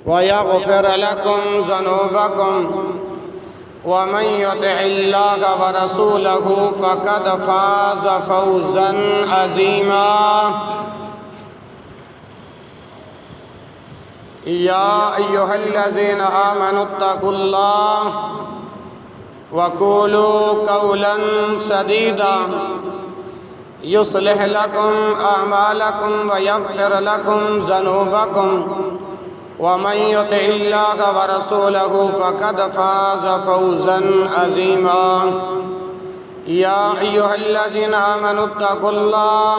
ويغفر لكم ذنوبكم ومن يطع الله ورسوله فقد فاز فوزا عظيما. يا أيها الذين آمنوا اتقوا الله وقولوا قولا سديدا يصلح لكم أعمالكم ويغفر لكم ذنوبكم ومن يطع الله ورسوله فقد فاز فوزا عظيما. يا أيها الذين آمنوا اتقوا الله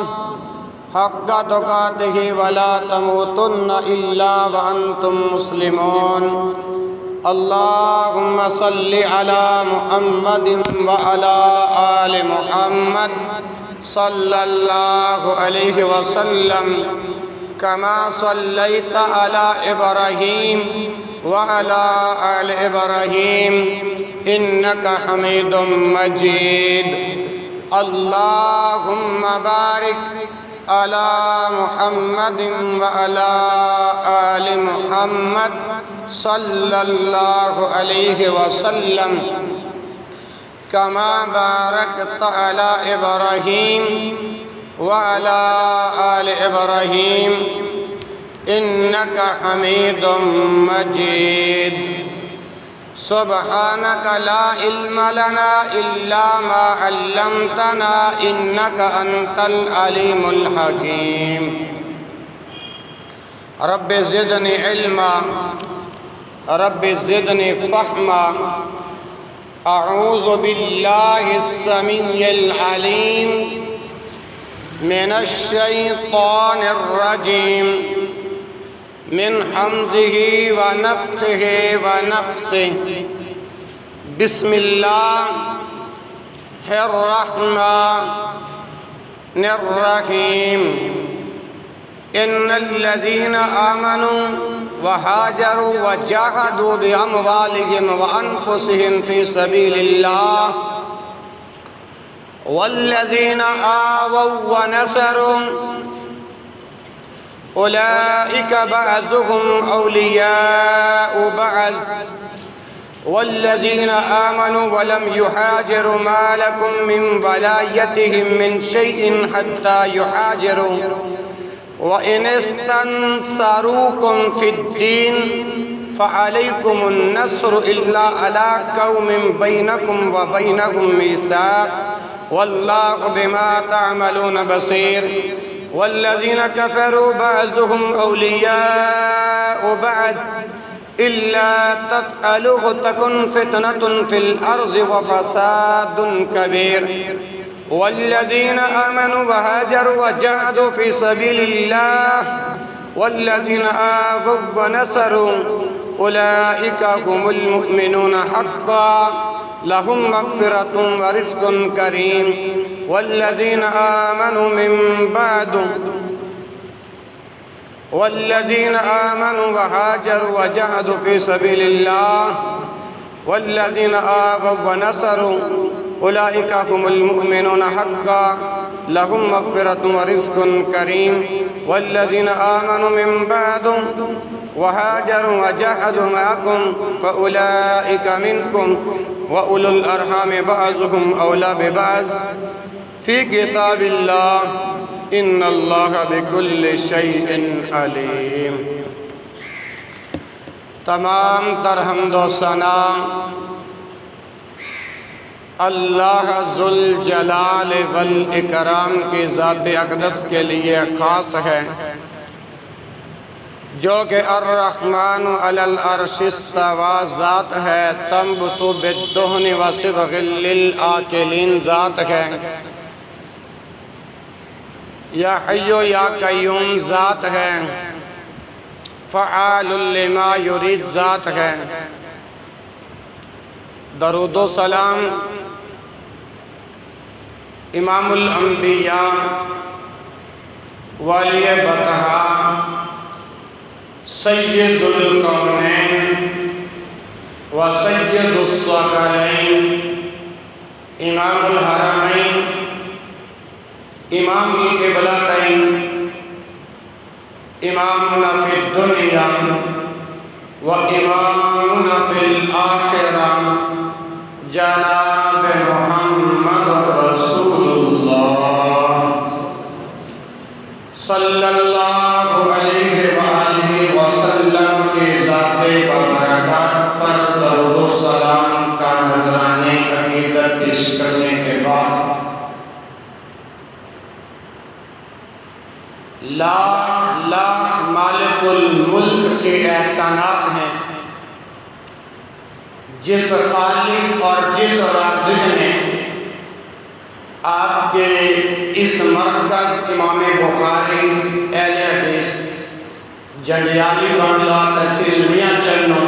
حق تقاته ولا تموتن إلا وأنتم مسلمون. اللهم صل على محمد وعلى آل محمد صلى الله عليه وسلم كما صليت على إبراهيم وعلى آل إبراهيم إنك حميد مجيد. اللهم بارك على محمد وعلى آل محمد صلى الله عليه وسلم كما باركت على إبراهيم وعلى آل إبراهيم إنك حميد مجيد. سبحانك لا علم لنا إلا ما علمتنا إنك أنت العليم الحكيم. رب زدني علما رب زدني فهما. أعوذ بالله السميع العليم من الشيطان الرجيم من حمزه ونفخه ونفسه. بسم الله الرحمن الرحيم. إن الذين آمنوا وهاجروا وجاهدوا بأموالهم وأنفسهم في سبيل الله والذين آووا ونصروا أولئك بعضهم أولياء بعض والذين آمنوا ولم يهاجروا ما لكم من ولايتهم من شيء حتى يهاجروا وإن استنصروكم في الدين فعليكم النصر إلا على قوم بينكم وبينهم ميثاق والله بما تعملون بصير. والذين كفروا بعضهم أولياء بعض إلا تفعلوه تكن فتنة في الأرض وفساد كبير. والذين آمنوا وهاجروا وجاهدوا في سبيل الله والذين آووا ونصروا أولئك هم المؤمنون حقا لهم مغفرة ورزق كريم. والذين آمنوا وهاجروا وجاهدوا في سبيل الله والذين آووا ونصروا أولئك هم المؤمنون حقا لهم مغفرة ورزق كريم. والذين آمنوا من بعد وهاجروا وجاهدوا معكم فأولئك منكم وأولو الأرحام بعضهم أولى ببعض في كتاب الله إن الله بكل شيء عليم. تمام تر حمد و ثنا اللہ ذوالجلال والاکرام کی ذات اقدس کے لیے خاص ہے، جو کہ الرحمن علی العرش استوى ذات ہے، تنبت بالدہن وصبغ للآکلین ذات ہے، یا حی یا قیوم ذات ہے، فعال لما یرید ذات ہے۔ درود و سلام امام الانبیاء والی بطحا سید الکونین و سید الثقلین امام الحرمین امام القبلتین امامنا فی الدنیا وإمامنا في الآخرة جناب محمد رسول الله صلی اللہ علیہ وآلہ وسلم کی ذات ببرکات پر درود و سلام کا نذرانے عقیدت پیش کرنے کے بعد لاکھ لاکھ مالک الملک کے احسانات ہیں جس خالق اور جس رازق نے آپ کے اس مرکز امام بخاری اہل حدیث جنڈیالی بنگلہ تحصیل میاں چنو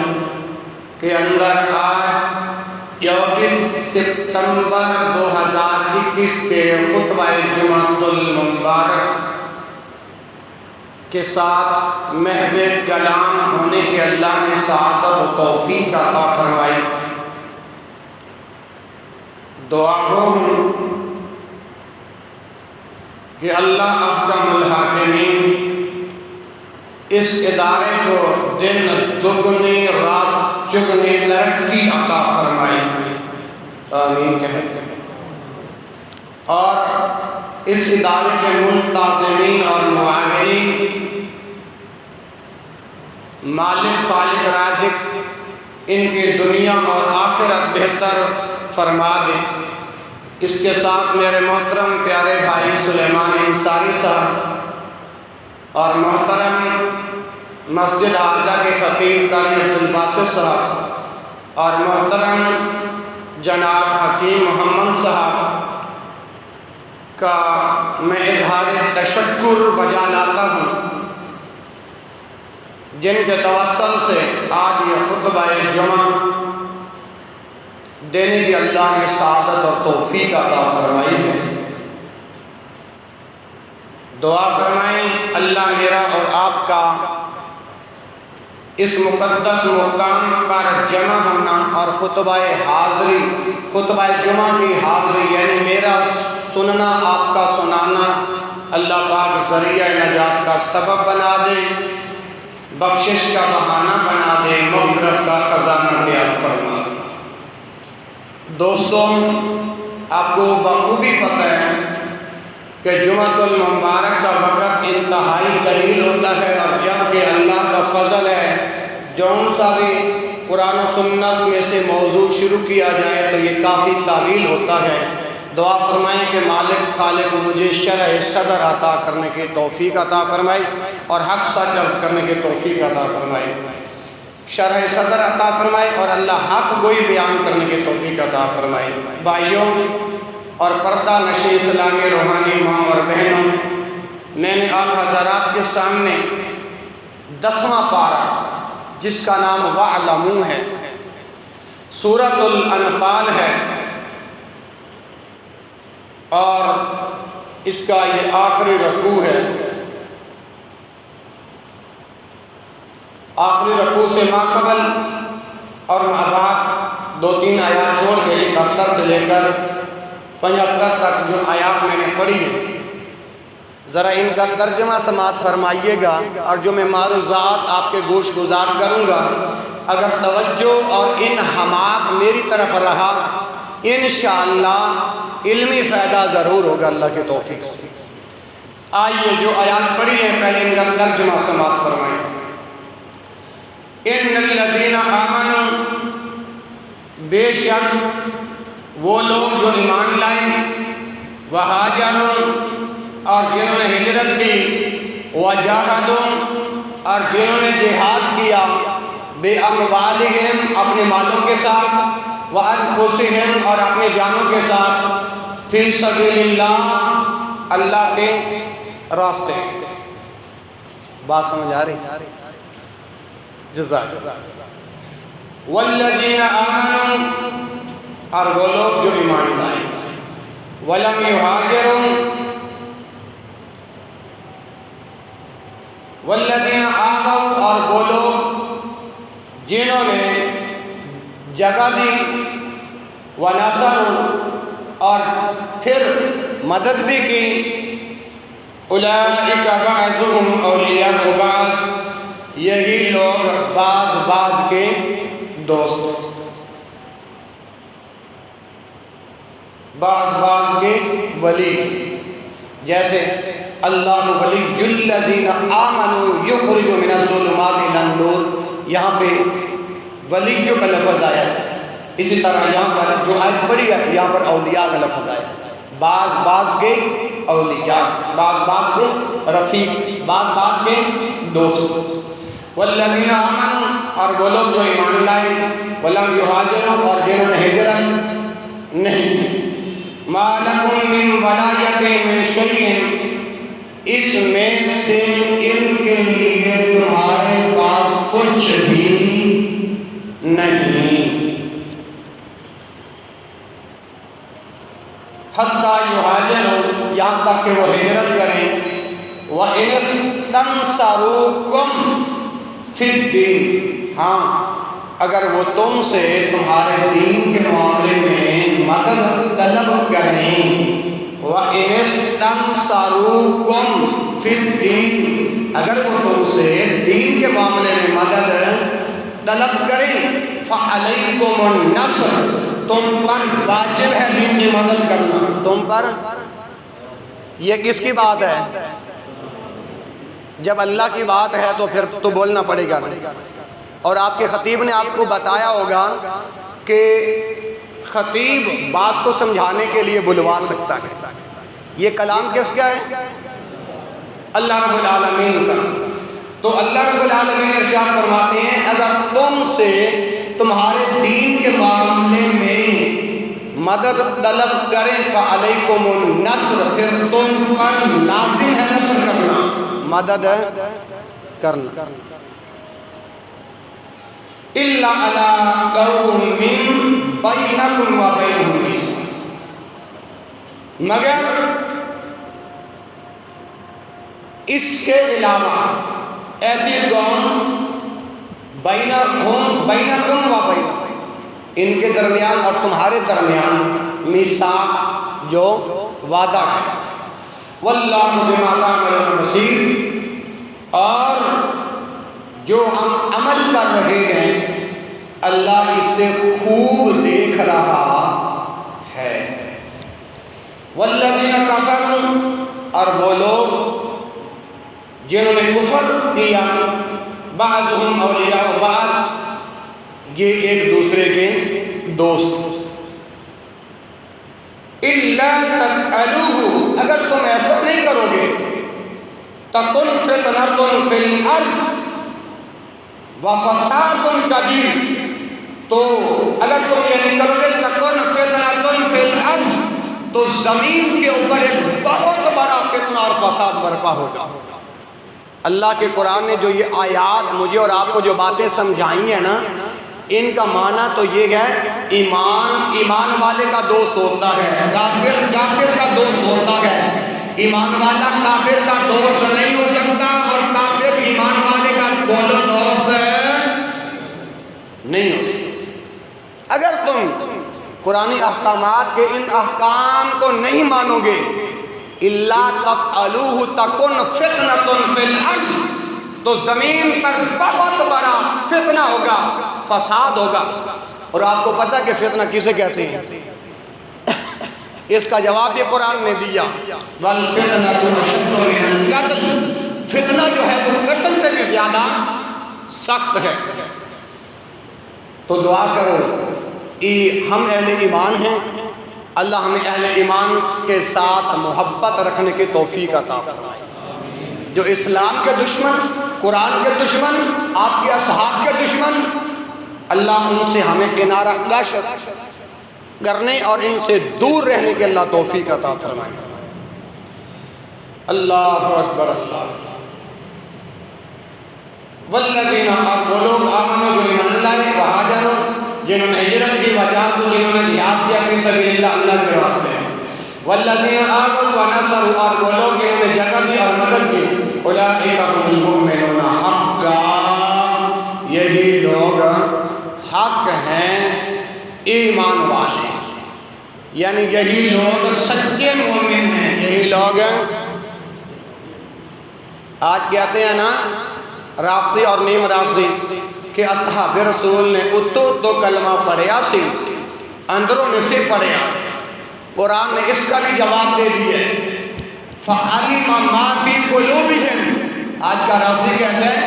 کے اندر آج 24 ستمبر 2021 کے خطبہ جمعۃ المبارک کے ساتھ محب کلام ہونے کے اللہ نے سعادت و توفیق عطا فرمائی۔ دعا ہو کہ اللہ احکم الحاکمین اس ادارے کو دن دگنی رات چگنی ترقی عطا فرمائی، آمین کہتے ہیں۔ اور اس ادارے کے منتظمین اور معاونین مالک خالق رازق ان کی دنیا اور آخرت بہتر فرما دے۔ اس کے ساتھ میرے محترم پیارے بھائی سلیمان انصاری صاحب اور محترم مسجد حاضرہ کے خطیب قاری عبدالباسط صاحب اور محترم جناب حکیم محمد صاحب کا میں اظہار تشکر بجا لاتا ہوں، جن کے توسل سے آج یہ خطبہ جمعہ دینے کی اللہ نے سعادت اور توفیق عطا فرمائی ہے۔ دعا فرمائیں اللہ میرا اور آپ کا اس مقدس مقام پر جمع ہونا اور خطبہ جمعہ کی حاضری یعنی میرا سننا آپ کا سنانا اللہ پاک ذریعہ نجات کا سبب بنا دے، بخشش کا بہانہ بنا دے، مغفرت کا خزانہ عطا فرما دے۔ دوستوں، آپ کو بخوبی پتہ ہے کہ جمعۃ المبارک کا وقت انتہائی قلیل ہوتا ہے، اور جب کہ اللہ کا فضل ہے جون سا بھی قرآن و سنت میں سے موضوع شروع کیا جائے تو یہ کافی طویل ہوتا ہے۔ دعا فرمائیں کہ مالک خالق مجھے شرح صدر عطا کرنے کی توفیق عطا فرمائے اور حق سچ عرض کرنے کی توفیق عطا فرمائے، شرح صدر عطا فرمائے اور اللہ حق گوئی بیان کرنے کی توفیق عطا فرمائے۔ بھائیوں اور پردہ نشین اسلامی روحانی ماں اور بہنوں، میں نے آپ حضرات کے سامنے 10واں پارہ جس کا نام وَاعْلَمُوا ہے، سورۃ الانفال ہے، اور اس کا یہ آخری رکوع ہے۔ آخری رکوع سے ماقبل اور بعد 2-3 آیات چھوڑ کے 71 سے لے کر 75 تک جو آیات میں نے پڑھی ہے، ذرا ان کا ترجمہ سماعت فرمائیے گا، اور جو میں معروضات آپ کے گوش گزار کروں گا اگر توجہ اور انہماک میری طرف رہا انشاءاللہ علمی فائدہ ضرور ہوگا اللہ کے توفیق سے۔ آئیے جو آیات پڑھی ہیں پہلے ان کا ترجمہ سماعت فرمائیں۔ ان الذین آمنوا، بے شک وہ لوگ جو ایمان لائے، وہاجروا، اور جنہوں نے ہجرت کی، وجاہدوا، اور جنہوں نے جہاد کیا، بے اموالہم، اپنے مالوں کے ساتھ، وانفسہم، اور اپنے جانوں کے ساتھ، فی سبیل اللہ، اللہ کے راستے۔ بات سمجھ آ رہی؟ جزاک والذین آمنوا، اور وہ لوگ جو ایمان لائے، ولم یہاجروا، والذین آووا، اور وہ لوگ جنہوں نے جگہ دی، ونصروا، اور پھر مدد بھی کی، اولئک بعضهم اولیاء بعض، یہی لوگ بعض بعض کے دوست، بعض بعض کے ولی، جیسے اللہ ولی الذین آمنوا یخرج من الظلمات الی النور، یہاں پہ ولی جو کا لفظ آیا ہے، اسی طرح یہاں پر جو آیت پڑھی ہے یہاں پر اولیاء کا لفظ آیا ہے، بعض بعض کے اولیاء، بعض بعض کے رفیق، بعض بعض کے دوست۔ والذین آمنوا، اور وہ لوگ جو ایمان لائے، ولم یہاجروا، اور جنہوں نے ہجرت نہیں کی، ما لکم من ولایۃ من شیء، اس میں سے ان کے لیے تمہارے پاس کچھ بھی نہیں، حتیٰ یہاجروا، یہاں تک کہ وہ ہجرت کریں، وَإِنِ اسْتَنصَرُوكُمْ فِي الدِّينِ، ہاں اگر وہ تم سے تمہارے دین کے معاملے میں مدد طلب کریں، وَإِنِ اسْتَنصَرُوكُمْ فِي الدِّينِ، اگر وہ تم سے دین کے معاملے میں مدد طلب کریں، فَعَلَيْكُمُ النَّصْرُ، تم پر واجب ہے دین کی مدد کرنا، تم پر۔ یہ کس کی بات ہے؟ جب اللہ کی بات ہے تو پھر تو بولنا پڑے گا۔ اور آپ کے خطیب نے آپ کو بتایا ہوگا کہ خطیب بات کو سمجھانے کے لیے بلوا سکتا ہے، یہ کلام کس کا ہے؟ اللہ رب العالمین کا۔ تو اللہ رب العالمین ارشاد فرماتے ہیں اگر تم سے تمہارے دین کے معاملے میں مدد طلب کریں، فَعَلَيْكُمُ النَّصْرُ، پھر تم پر لازم ہے نصر کرنا، مدد کرنا، إِلَّا عَلَىٰ قَوْمٍ بَيْنَكُمْ وَبَيْنَهُم مِّيثَاقٌ، مگر اس کے علاوہ ایسی قوم بینکم و بینہم، ان کے درمیان اور تمہارے درمیان میثاق جو وعدہ ہے، واللہ بما تعملون بصیر، اور جو ہم عمل کر رہے ہیں اللہ اس سے خوب دیکھ رہا ہے۔ والذین کفروا، اور وہ لوگ جنہوں نے کفر کیا، بعضهم اولیاء بعض، یہ ایک دوسرے کے دوست، الا تفعلوه، اگر تم ایسا نہیں کرو گے، تکن فتنۃ فی الارض وفساد کبیر، تو اگر تم یہ نہیں کرو گے تکن فتنۃ فی الارض، تو زمین کے اوپر ایک بہت بڑا فتنہ اور فساد برپا ہوگا۔ اللہ کے قرآن نے جو یہ آیات مجھے اور آپ کو جو باتیں سمجھائی ہیں نا، ان کا معنی تو یہ ہے ایمان والے کا دوست ہوتا ہے، کافر کا دوست ہوتا ہے، ایمان والا کافر کا دوست نہیں ہو سکتا، اور کافر ایمان والے کا بولو دوست نہیں ہو سکتا۔ اگر تم قرآنی احکامات کے ان احکام کو نہیں مانو گے، الا تفعلوه تکن فتنۃ فی الارض، تو زمین پر بہت بڑا فتنہ ہوگا، فساد ہوگا۔ اور آپ کو پتہ کہ فتنہ کسے کہتے ہیں؟ اس کا جواب یہ قرآن نے دیا، والفتنۃ اشد من القتل، فتنہ جو ہے وہ قتل سے بھی زیادہ سخت ہے۔ تو دعا کرو ہم اہل ایمان ہیں، اللہ ہمیں اہل ایمان کے ساتھ محبت رکھنے کی توفیق عطا فرمائے۔ جو اسلام کے دشمن، قرآن کے دشمن، آپ کے اصحاب کے دشمن، اللہ ان سے ہمیں کنارہ کش کرنے اور ان سے دور رہنے کے اللہ توفیق عطا فرمائے۔ اللہ اکبر، اللہ۔ والذین، اور وہ لوگ آمنوا جو ایمان لائے، وہاجروا، جنہوں نے ہجرت کی، وجاہدوا، جنہوں نے جہاد کیا فی سبیل اللہ، اللہ کے راستے میں، والذین آووا ونصروا، اور وہ لوگ جنہوں نے جگہ دی اور مدد کی، اولئک هم المؤمنون حقا، یہی لوگ حق ہیں ایمان والے، یعنی یہی لوگ سچے مومن ہیں، یہی لوگ آج کہتے ہیں نا رافضی اور نیم رافضی کہ اصحاب رسول نے اتو کلمہ پڑھیا سی اندروں نے سے پڑھیا. قرآن نے اس کا بھی جواب دے دیا فَعَلِمَ مَا فِي قُلُوبِهِمْ. آج کا رافضی کہتا ہے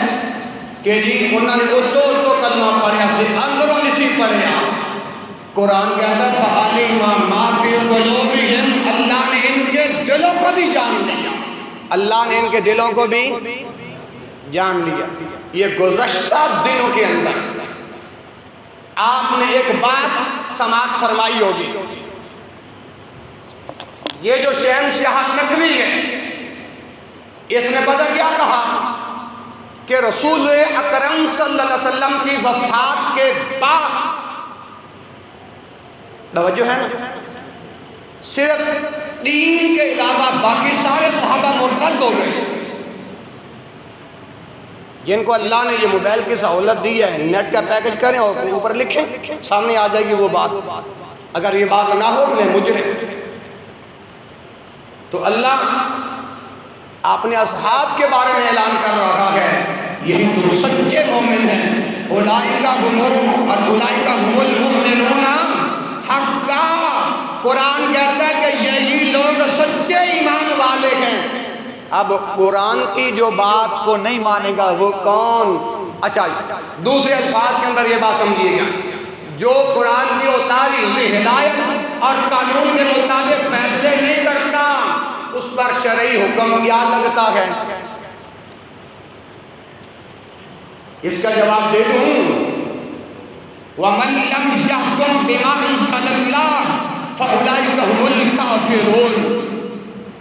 کہ جی انہوں نے اتو کلمہ پڑھیا سی اندروں نے سے پڑھیا. قرآن کہتا ہے فَعَلِمَ مَا فِي قُلُوبِهِمْ. اللہ نے ان کے دلوں کو بھی جان لیا. اللہ نے ان کے دلوں کو بھی جان لیا. یہ گزشتہ دنوں کے اندر آپ نے ایک بات سماعت فرمائی ہوگی. یہ جو شہنشاہ نقوی ہے اس نے پتہ کیا کہا کہ رسول اکرم صلی اللہ علیہ وسلم کی وفات کے بعد توجہ ہے نا صرف 3 کے علاوہ باقی سارے صحابہ مرتد ہو گئے. جن کو اللہ نے یہ موبائل کی سہولت دی ہے نیٹ کا پیکج کریں اور اوپر لکھیں سامنے آ جائے گی وہ بات. اگر یہ بات نہ ہو میں مجرم. تو اللہ اپنے اصحاب کے بارے میں اعلان کر رہا ہے یہی تو سچے مومن ہیں. اولئک هم المؤمنون حقا. قرآن کہتا ہے کہ یہی لوگ سچے ایمان والے ہیں. اب قرآن کی جو بات کو نہیں مانے گا وہ کون؟ اچھا دوسرے الفاظ کے اندر یہ بات سمجھیے گا جو قرآن کی اتاری ہوئی ہدایت اور قانون کے مطابق فیصلے نہیں کرتا اس پر شرعی حکم کیا لگتا ہے؟ اس کا جواب دے دوں وَمَن لَّمْ يَحْكُم بِمَا أَنزَلَ اللَّهُ فَأُولَٰئِكَ هُمُ الْكَافِرُونَ.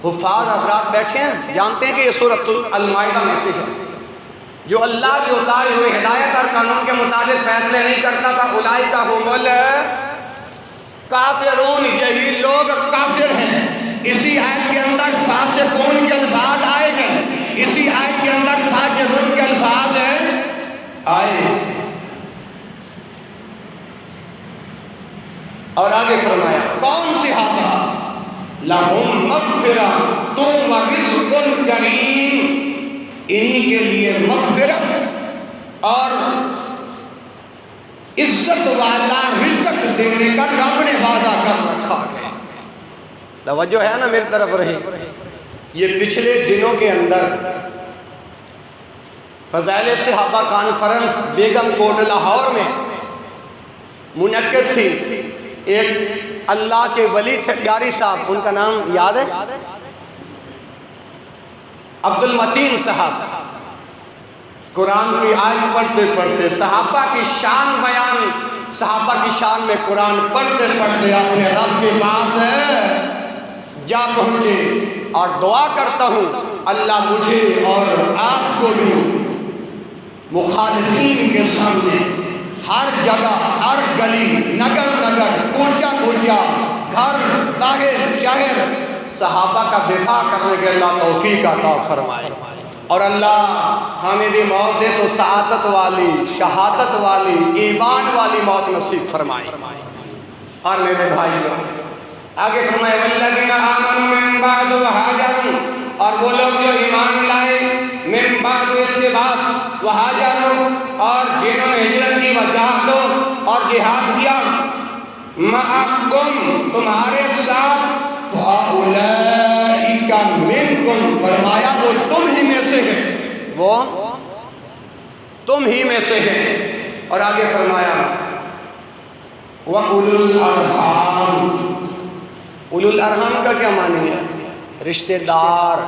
حفاظ حضرات بیٹھے ہیں جانتے ہیں کہ یہ سورۃ المائدہ میں سے ہے. جو اللہ کی اتاری ہوئی ہدایت اور قانون کے مطابق فیصلے نہیں کرتا تھا اولئک هم الکافرون. یہی لوگ کافر ہیں. اسی آیت کے اندر فاسقون کے الفاظ آئے ہیں. اسی آیت کے اندر فاجرون کے الفاظ آئے. اور آگے فرمایا کون سی حاضرات لَهُمْ مَغْفِرَةٌ وَرِزْقٌ كَرِيمٌ. انہی کے لیے مغفرت اور عزت والا رزق دینے کا رب نے وعدہ کر رکھا ہے. توجہ ہے نا میری طرف رہی. یہ پچھلے دنوں کے اندر فضائل صحابہ کانفرنس بیگم کوٹ لاہور میں منعقد تھی. ایک اللہ کے ولی تھے پیاری صاحب ان کا نام یاد ہے عبد المتین صاحب. قرآن کی آیت پڑھتے پڑھتے صحابہ کی شان بیان صحابہ کی شان میں قرآن پڑھتے پڑھتے اپنے رب کے پاس جا پہنچے. اور دعا کرتا ہوں اللہ مجھے اور آپ کو بھی مخالفین کے سامنے ہر جگہ ہر گلی نگر نگر کوچہ کوچہ گھر باہر شہر صحابہ کا دفاع کرنے کے اللہ توفیق عطا فرمائے. اور اللہ ہمیں بھی موت دے تو سعادت والی شہادت والی ایمان والی موت نصیب فرمائے. اور میرے بھائیوں آگے فرمائے والذین آمنوا من بعد وہاجروا. اور وہ لوگ جو ایمان لائے من بعد اس کے بعد وہاجروا اور جنہوں نے ہجرت کی وجاہدوا اور جہاد کیا معکم تمہارے ساتھ فاولئک منکم فرمایا وہ تم ہی میں سے ہیں وہ تم ہی میں سے ہیں. اور آگے فرمایا وَأُولُو الْأَرْحَامِ. اولو الارحام کا کیا معنی ہے؟ رشتہ دار.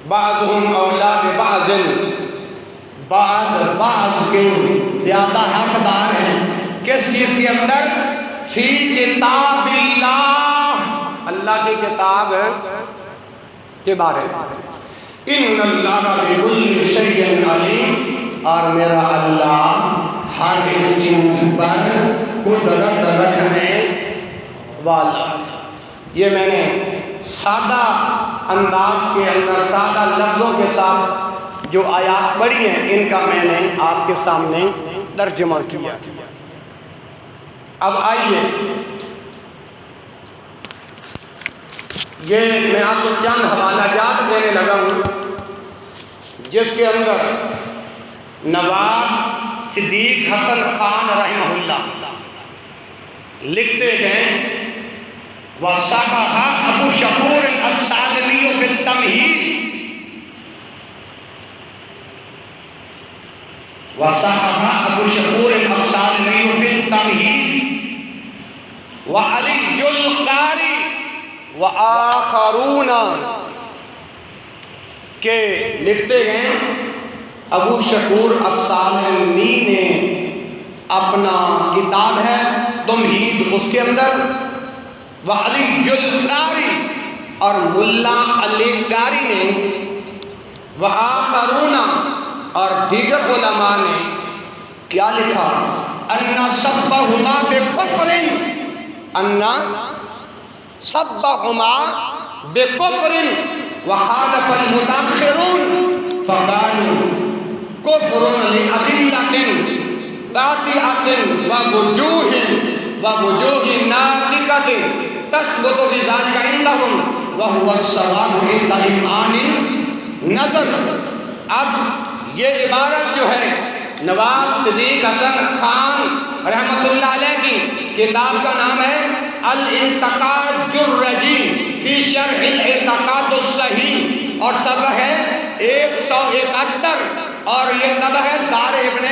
بعضهم اولا ببعض بعض کے زیادہ حقدار ہیں. کس چیز کے اندر؟ فی کتاب اللہ اللہ کی کتاب کے بارے میں. ان اللہ بکل شیء علیم. اور میرا اللہ ہر ایک چیز پر قدرت رکھنے والا. یہ میں نے سادہ انداز کے اندر سادہ لفظوں کے ساتھ جو آیات پڑھی ہیں ان کا میں نے آپ کے سامنے ترجمہ کیا. اب آئیے یہ میں آپ کو چند حوالہ جات دینے لگا ہوں جس کے اندر نواب صدیق حسن خان رحمہ اللہ لکھتے ہیں وَصَحَحَ ابو شکور السالمی فی التمہید وَصَحَحَ ابو شکور السالمی فی التمہید وَعَلِيُّ الْقَارِي وَآخَرُونَ کہ لکھتے ہیں ابو شکور السالمی نے اپنا کتاب ہے تمہید، اس کے اندر وعلی القاری اور ملا علی قاری نے وآخرون اور دیگر علماء نے کیا لکھا؟ ان سبہما بکفر، ان سبہما بکفر وخالف المتاخرون فقالوا کفر لأدلة قاطعة ووجوه ناطقة تثبت بذلك عندهم وهو الصواب عند امام نظر۔ اب یہ عبارت جو ہے نواب صدیق حسن خان رحمۃ اللہ علیہ کی کتاب کا نام ہے الانتقاد الرجی فی شرح الاعتقاد الصحیح اور صفحہ ہے 171 اور یہ طبع ہے دار ابن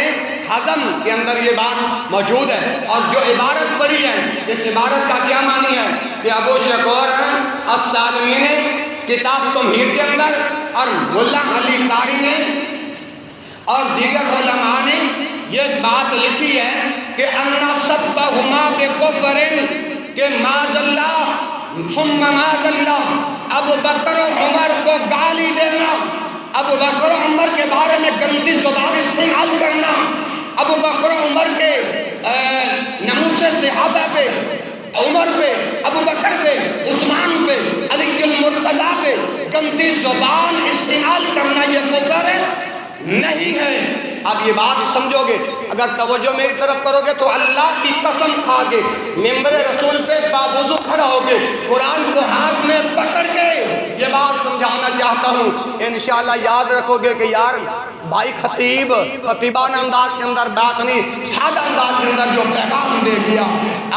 حزم کے اندر یہ بات موجود ہے۔ اور جو عبارت پڑھی ہے اس عبارت کا کیا معنی ہے کہ ابو شکور السالمی نے کتاب تمہید کے اندر اور ملا علی قاری نے اور دیگر علماء نے یہ بات لکھی ہے کہ انا سبہما بکفر کہ معاذ اللہ ثم معاذ اللہ ابو بکر و عمر کو گالی دینا، ابو بکر و عمر کے بارے میں گندی زبان استعمال کرنا، ابو بکر و عمر کے ناموس صحابہ پہ، عمر پہ، ابو بکر پہ، عثمان پہ، علی المرتضیٰ پہ گندی زبان استعمال کرنا یہ کفر نہیں ہے۔ اب یہ بات سمجھو گے، اگر توجہ میری طرف کرو گے تو اللہ کی قسم کھا کے ممبر رسول پہ باوضو کھڑا ہو کے قرآن کو ہاتھ میں پکڑ کے یہ بات سمجھانا چاہتا ہوں۔ انشاءاللہ یاد رکھو گے کہ یار بھائی خطیبانہ انداز کے اندر بات نہیں، سادہ انداز کے اندر جو پیغام دے دیا،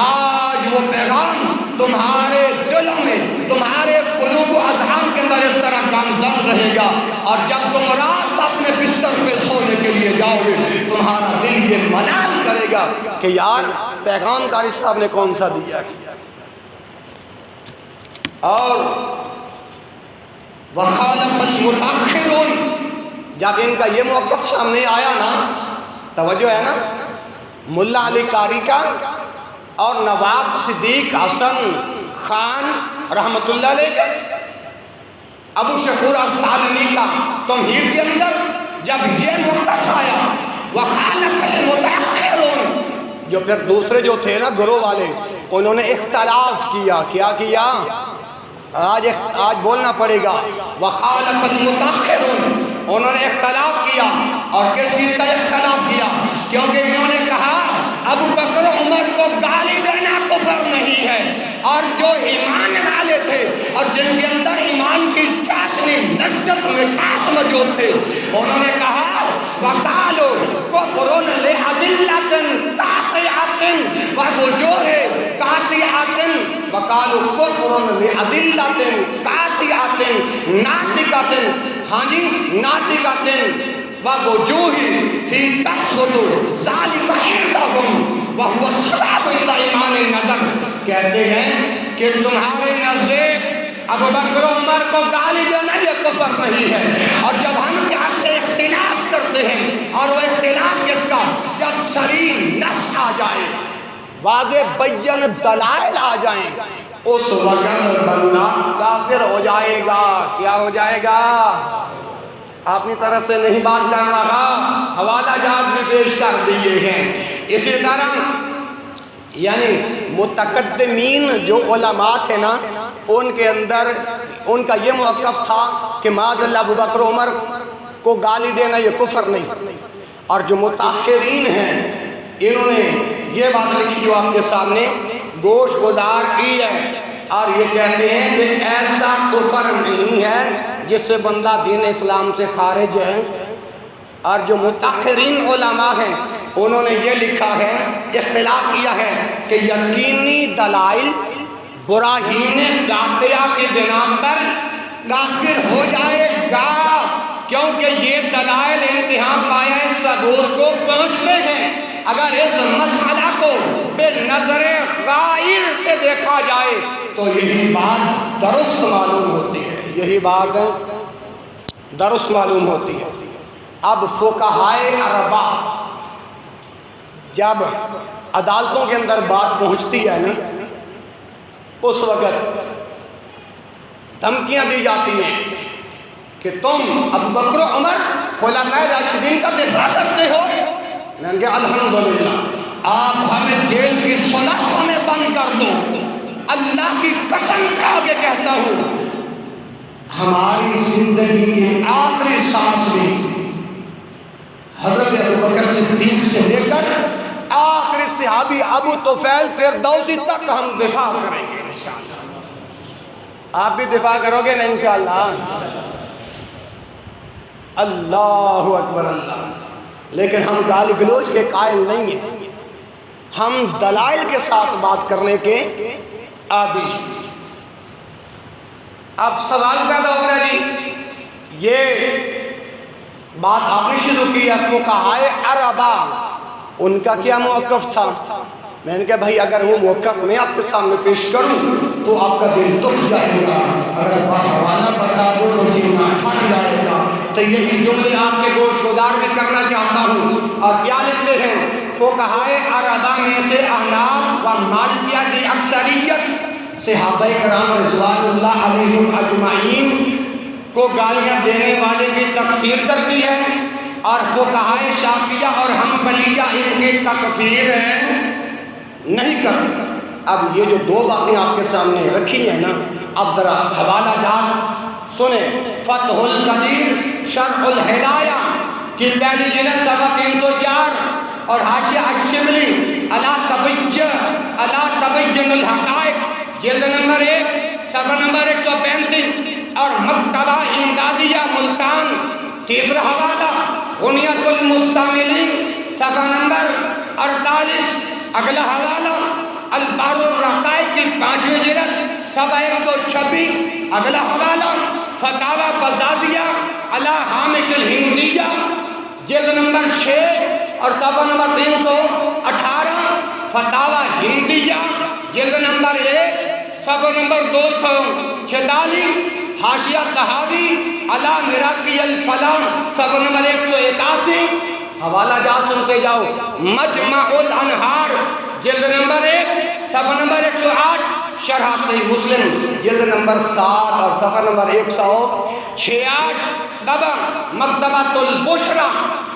آج وہ پیغام تمہارے دلوں میں، تمہارے قلوب و اذہان کے اندر اس طرح گامزن رہے گا، اور جب تم رات اپنے بستر پہ سونے کے لیے جاؤ گے تمہارا دل یہ ملال کرے گا کہ یار پیغام قاری صاحب نے کون سا دیا ہے۔ اور وخالف المتاخرون، جب ان کا یہ موقف سامنے آیا نا، توجہ ہے نا، ملا علی قاری کا اور نواب صدیق حسن خان رحمۃ اللہ علیہ کا، ابو شکور السالمی کا تمہید کے اندر جب یہ موقف آیا وخالف المتاخرون، جو پھر دوسرے جو تھے نا گروہ والے، انہوں نے اختلاف کیا۔ کیا کیا؟ آج بولنا پڑے گا، وخالف المتاخرون، انہوں نے اختلاف کیا۔ اور کس چیز کا اختلاف کیا؟ کیونکہ انہوں نے کہا ابو بکر و عمر کو گالی دینا کفر نہیں ہے، اور جو ایمان والے تھے اور جن کے اندر ایمان کی چاشنی لذت مٹھاس موجود تھے، انہوں نے کہا وقالوا کفر لأدلة قاطعة ووجوه قاطعة، وقالوا کفر لأدلة قاطعة ناطقة، ہاں جی ناطقة ووجوہ فی تثبت ذلک عندهم وهو الصواب عند امام النظر۔ کہتے ہیں کہ تمہارے نزدیک ابو بکر و عمر کو گالی دینا یہ کفر نہیں ہے، اور جب ہم آپ سے اختلاف کرتے ہیں، اور وہ اختلاف کس کا؟ جب صریح نص آ جائے، واضح بین دلائل آ جائیں، اس وقت بندہ کافر ہو جائے گا۔ کیا ہو جائے گا؟ اپنی طرف سے نہیں بات کر رہا، حوالہ جات بھی پیش کر دیے ہیں۔ اسی طرح یعنی متقدمین جو علماء تھے نا، ان کے اندر ان کا یہ موقف تھا کہ معاذ اللہ ابو بکر عمر کو گالی دینا یہ کفر نہیں، اور جو متاخرین ہیں انہوں نے یہ بات لکھی جو آپ کے سامنے گوش گزار کی ہے، اور یہ کہتے ہیں کہ ایسا کفر نہیں ہے جس سے بندہ دین اسلام سے خارج ہے۔ اور جو متأخرین علماء ہیں انہوں نے یہ لکھا ہے، اختلاف کیا ہے کہ یقینی دلائل براہین قاطعہ کی بنا پر کافر ہو جائے گا، کیونکہ یہ دلائل انتہا پایہ ثبوت کو پہنچتے ہیں۔ اگر اس مسئلہ کو بے نظر غائر سے دیکھا جائے تو یہی بات درست معلوم ہوتی ہے، یہی بات درست معلوم ہوتی ہے۔ اب فقہائے اربعہ جب عدالتوں کے اندر بات پہنچتی ہے نا، اس وقت دھمکیاں دی جاتی ہیں کہ تم ابو بکر و عمر خلفائے راشدین کا دفاع کرتے ہو۔ میں نے کہا الحمدللہ، آپ ہمیں جیل کی سلاخوں میں بند کر دو، اللہ کی قسم کھا کے کہتا ہوں ہماری زندگی کی آخری سانس میں حضرت ابو بکر صدیق سے لے کر آخری صحابی ابو طفیل فردوسی تک ہم دفاع کریں گے انشاءاللہ۔ آپ بھی دفاع کرو گے نا انشاءاللہ؟ اللہ اکبر اللہ۔ لیکن ہم گالی گلوچ کے قائل نہیں ہیں، ہم دلائل کے ساتھ بات کرنے کے عادی ہیں۔ اب سوال پیدا ہو گیا جی، یہ بات آپ نے شروع کی ہے فقہائے اربعہ، ان کا کیا موقف تھا؟ میں نے کہا بھائی اگر وہ موقف میں آپ کے سامنے پیش کروں تو آپ کا دل دکھ جائے گا، اگر حوالہ بتا دو تو سینہ پھٹ جائے گا۔ تو یہی جملے آپ کے گوش گزار میں کرنا چاہتا ہوں۔ اور کیا لکھتے ہیں فقہائے اربعہ میں سے احناف و مالکیہ کی اکثریت صحابہ کرام رضوان اللہ علیہم اجمعین کو گالیاں دینے والے کی تکفیر کرتی ہے، اور فقہائے شافعیہ اور حنبلیہ ان کی تکفیر نہیں کرتی۔ اب یہ جو دو باتیں آپ کے سامنے رکھی ہیں نا، اب ذرا حوالہ جات سنیں۔ فتح القدیر شرح الہدایہ کی پہلی جلد صفحہ 304 اور حاشیہ الشبلی علی تبین الحقائق جلد نمبر 1 صفحہ نمبر 135 اور مکتبہ امدادیہ ملتان تیسرا حوالہ غنیۃ المستعملین صفحہ نمبر 48 اگلا حوالہ البحر الرقائق کی 5ویں جلد صفحہ 126 اگلا حوالہ فتاوی بزازیہ علی ہامش الہندیہ جلد نمبر 6 اور صفحہ نمبر 318 فتاوی ہندیہ جلد نمبر 1 صفحہ نمبر 246 حاشیہ طحاوی علی مراقی الفلاح صفحہ نمبر 181 حوالہ جات سنتے جاؤ۔ مجمع الانہار جلد نمبر 1 صفحہ نمبر 108 شرح صحیح مسلم جلد نمبر 7 اور صفحہ نمبر 166 طبع مکتبۃ البشرا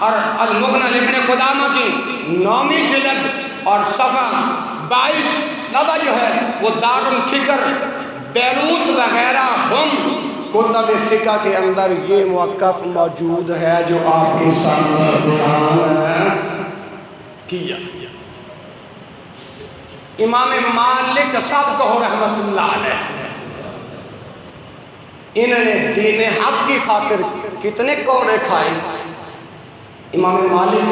اور المغنی ابن قدامہ کی 9ویں جلد اور صفحہ 22 طبع جو ہے وہ دارالفکر بیروت وغیرہ ہم کتب فقہ کے اندر یہ موقف موجود ہے جو آپ کے سامنے بیان کیا۔ امام مالک صاحب کو رحمت اللہ علیہ، انہوں نے دین حق کی خاطر کتنے کوڑے کھائے۔ امام مالک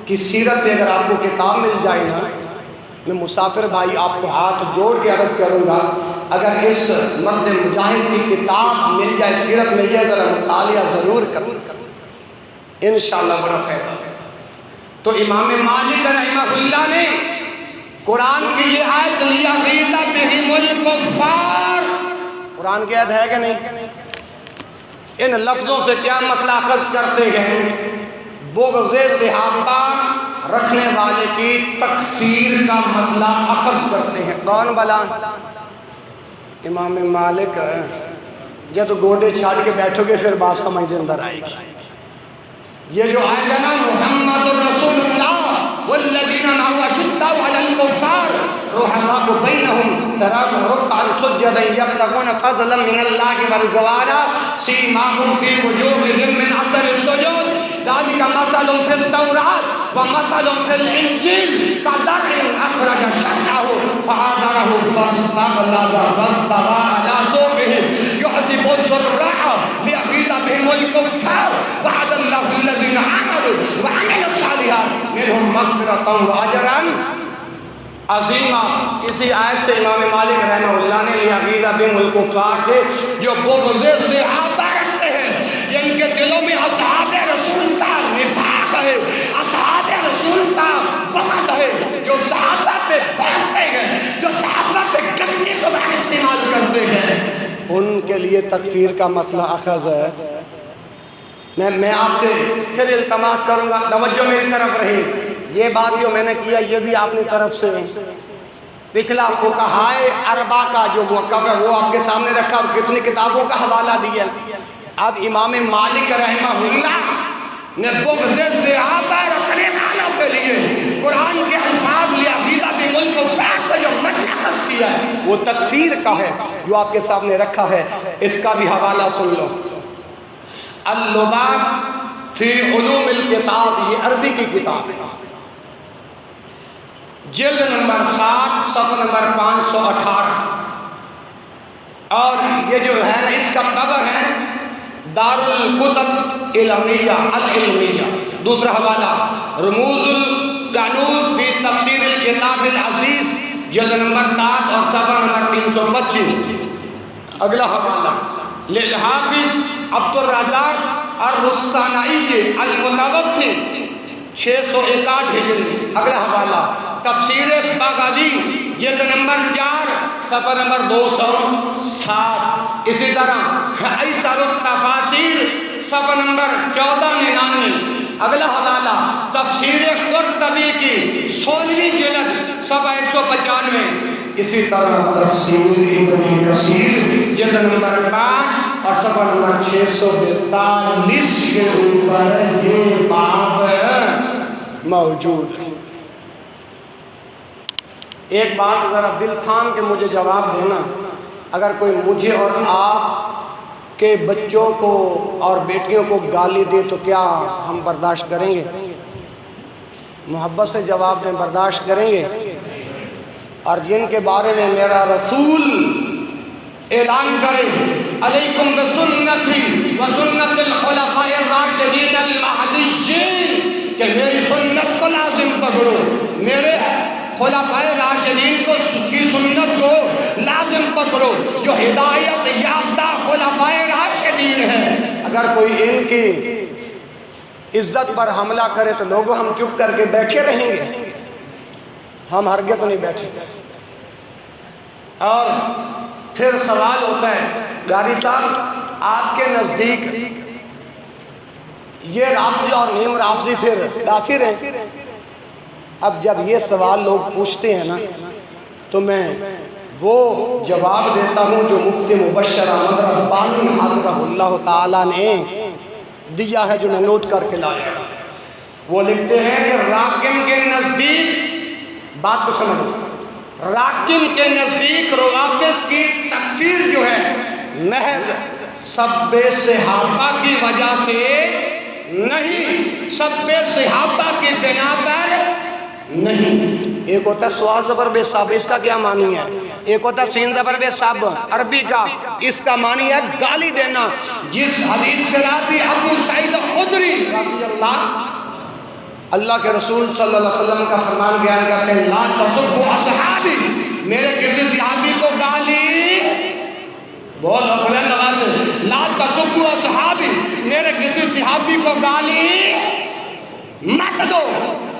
کی سیرت سے اگر آپ کو کتاب مل جائے نا، میں مسافر بھائی آپ کو ہاتھ جوڑ کے عرض کروں گا، اگر اس مرد مجاہد کی کتاب مل جائے، سیرت مل جائے، ذرا مطالعہ ضرور کریں، انشاءاللہ بڑا فائدہ ہے۔ تو امام مالک رحمہ اللہ نے قرآن کی یہ آیت لیا غیظ بہم الکفار، قرآن کی آیت ہے کہ نہیں؟ ان لفظوں سے کیا مسئلہ اخذ کرتے ہیں؟ بغض صحابہ رکھنے والے کی تکفیر کا مسئلہ اخذ کرتے ہیں۔ کون بلا؟ امام مالک۔ جب تو گوڑے چھاڑ کے بیٹھو گے پھر بات سمجھ دے اندر آئے گی۔ یہ جو آئے گا نا محمد رسول اللہ والذین معه اشداء علی الکفار رحماء بینہم تراہم رکعا سجدا یبتغون فضلا من اللہ ورضوانا سیماہم فی وجوہہم من اثر السجود ذالک مثل فی التوراۃ ومثل فی الانجیل کزرع اخرج شطأہ فآزرہ فاستغلظ فاستوى علی سوقہ يهدم الذراع ليغيظ بهم الكفار وعد الله الذين آمنوا وعملوا الصالحات منهم مغفرة وأجرا عظیمہ. اسی آیت سے امام مالک رحمہ اللہ نے لیغیظ بهم الکفار سے جو بغض صحابہ رکھتے ہیں، جن کے دلوں میں اصحاب رسول کا نفاق ہے، اصحاب رسول کا بغض ہے، جو صحابہ پہ بھاگتے ہیں، جو صحابہ پہ گندی زبان استعمال کرتے ہیں، ان کے لیے تکفیر کا مسئلہ اخذ ہے. میں آپ سے پھر التماس کروں گا، توجہ میری طرف رہی. یہ بات جو میں نے کیا یہ بھی اپنی طرف سے پچھلا فقہائے اربعہ کا جو موقف ہے وہ آپ کے سامنے رکھا اور کتنی کتابوں کا حوالہ دیا. اب امام مالک رحمہ اللہ نے بغض صحابہ رکھنے والوں کے لیے قرآن کے الفاظ لیغیظ بهم الکفار کا جو مشخص کیا ہے وہ تکفیر کا ہے جو آپ کے سامنے رکھا ہے. اس کا بھی حوالہ سن لو. اللباب فی علوم الکتاب، یہ عربی کی کتاب ہے، جلد نمبر 7 صفحہ نمبر 518. اور یہ جو ہے اس کا طبع ہے دار الکتب العلمیہ العلمیہ. دوسرا حوالہ رموز القانوس فی تفسیر الکتاب العزیز، جلد نمبر 7 اور صفحہ نمبر 325. اگلا حوالہ للحافظ عبد الرزاق الرستانائی المتوفی 661 ہجری. اگلا حوالہ تفسیر بغوی جلد نمبر 4 صفحہ نمبر 207. اسی طرح ایسر التفاسیر صفحہ نمبر 1499. اگلا حوالہ تفسیر قرطبی کی 16ویں جلد صفحہ 195. اسی طرح تفسیر ابن کثیر جلد نمبر 5 اور صفحہ نمبر 642 کے اوپر یہ باب موجود ہے. ایک بات ذرا دل تھام کے مجھے جواب دینا، اگر کوئی مجھے اور آپ کے بچوں کو اور بیٹیوں کو گالی دے تو کیا ہم برداشت کریں گے؟ محبت سے جواب دیں، برداشت کریں گے؟ اور جن کے بارے میں میرا رسول اعلان کرے علیکم بسنتی وسنت الخلفاء الراشدین المہدیین، کہ میری سنت کو لازم پکڑو، میرے خلفاء راشدین کی سنت کو لازم پکڑو جو ہدایت یافتہ خلفاء راشدین ہیں. اگر کوئی ان کی عزت پر حملہ کرے تو لوگوں ہم چپ کر کے بیٹھے رہیں گے؟ ہم ہرگز تو نہیں بیٹھیں گے. اور پھر سوال ہوتا ہے گاری صاحب آپ کے نزدیک یہ رافضی اور نیم رافضی پھر کافر ہیں؟ اب جب یہ سوال لوگ پوچھتے ہیں نا تو میں وہ جواب دیتا ہوں جو مفتی مبشر احمد ربانی حفظہ اللہ تعالیٰ نے دیا ہے، جو میں نوٹ کر کے لایا. وہ لکھتے ہیں کہ راکم کے نزدیک، بات کو سمجھو، راکم کے نزدیک روافض کی تکفیر جو ہے محض سب صحابہ کی وجہ سے نہیں، سب صحابہ کی بنا پر نہیں. ایک ہوتا ہے سوا زبر بے صاب، اس کا کیا معنی ہے؟ ایک ہوتا ہے سین زبر بے صاب عربی کا، اس کا معنی ہے گالی دینا. جس حدیث کے راوی ابو سعید خدری رضی اللہ کے رسول صلی اللہ علیہ وسلم کا فرمان بیان کرتے ہیں لا تسبوا اصحابی، میرے کسی صحابی کو گالی، بولو بلند آواز سے، لا تسبوا اصحابی، میرے کسی صحابی کو گالی مت دو.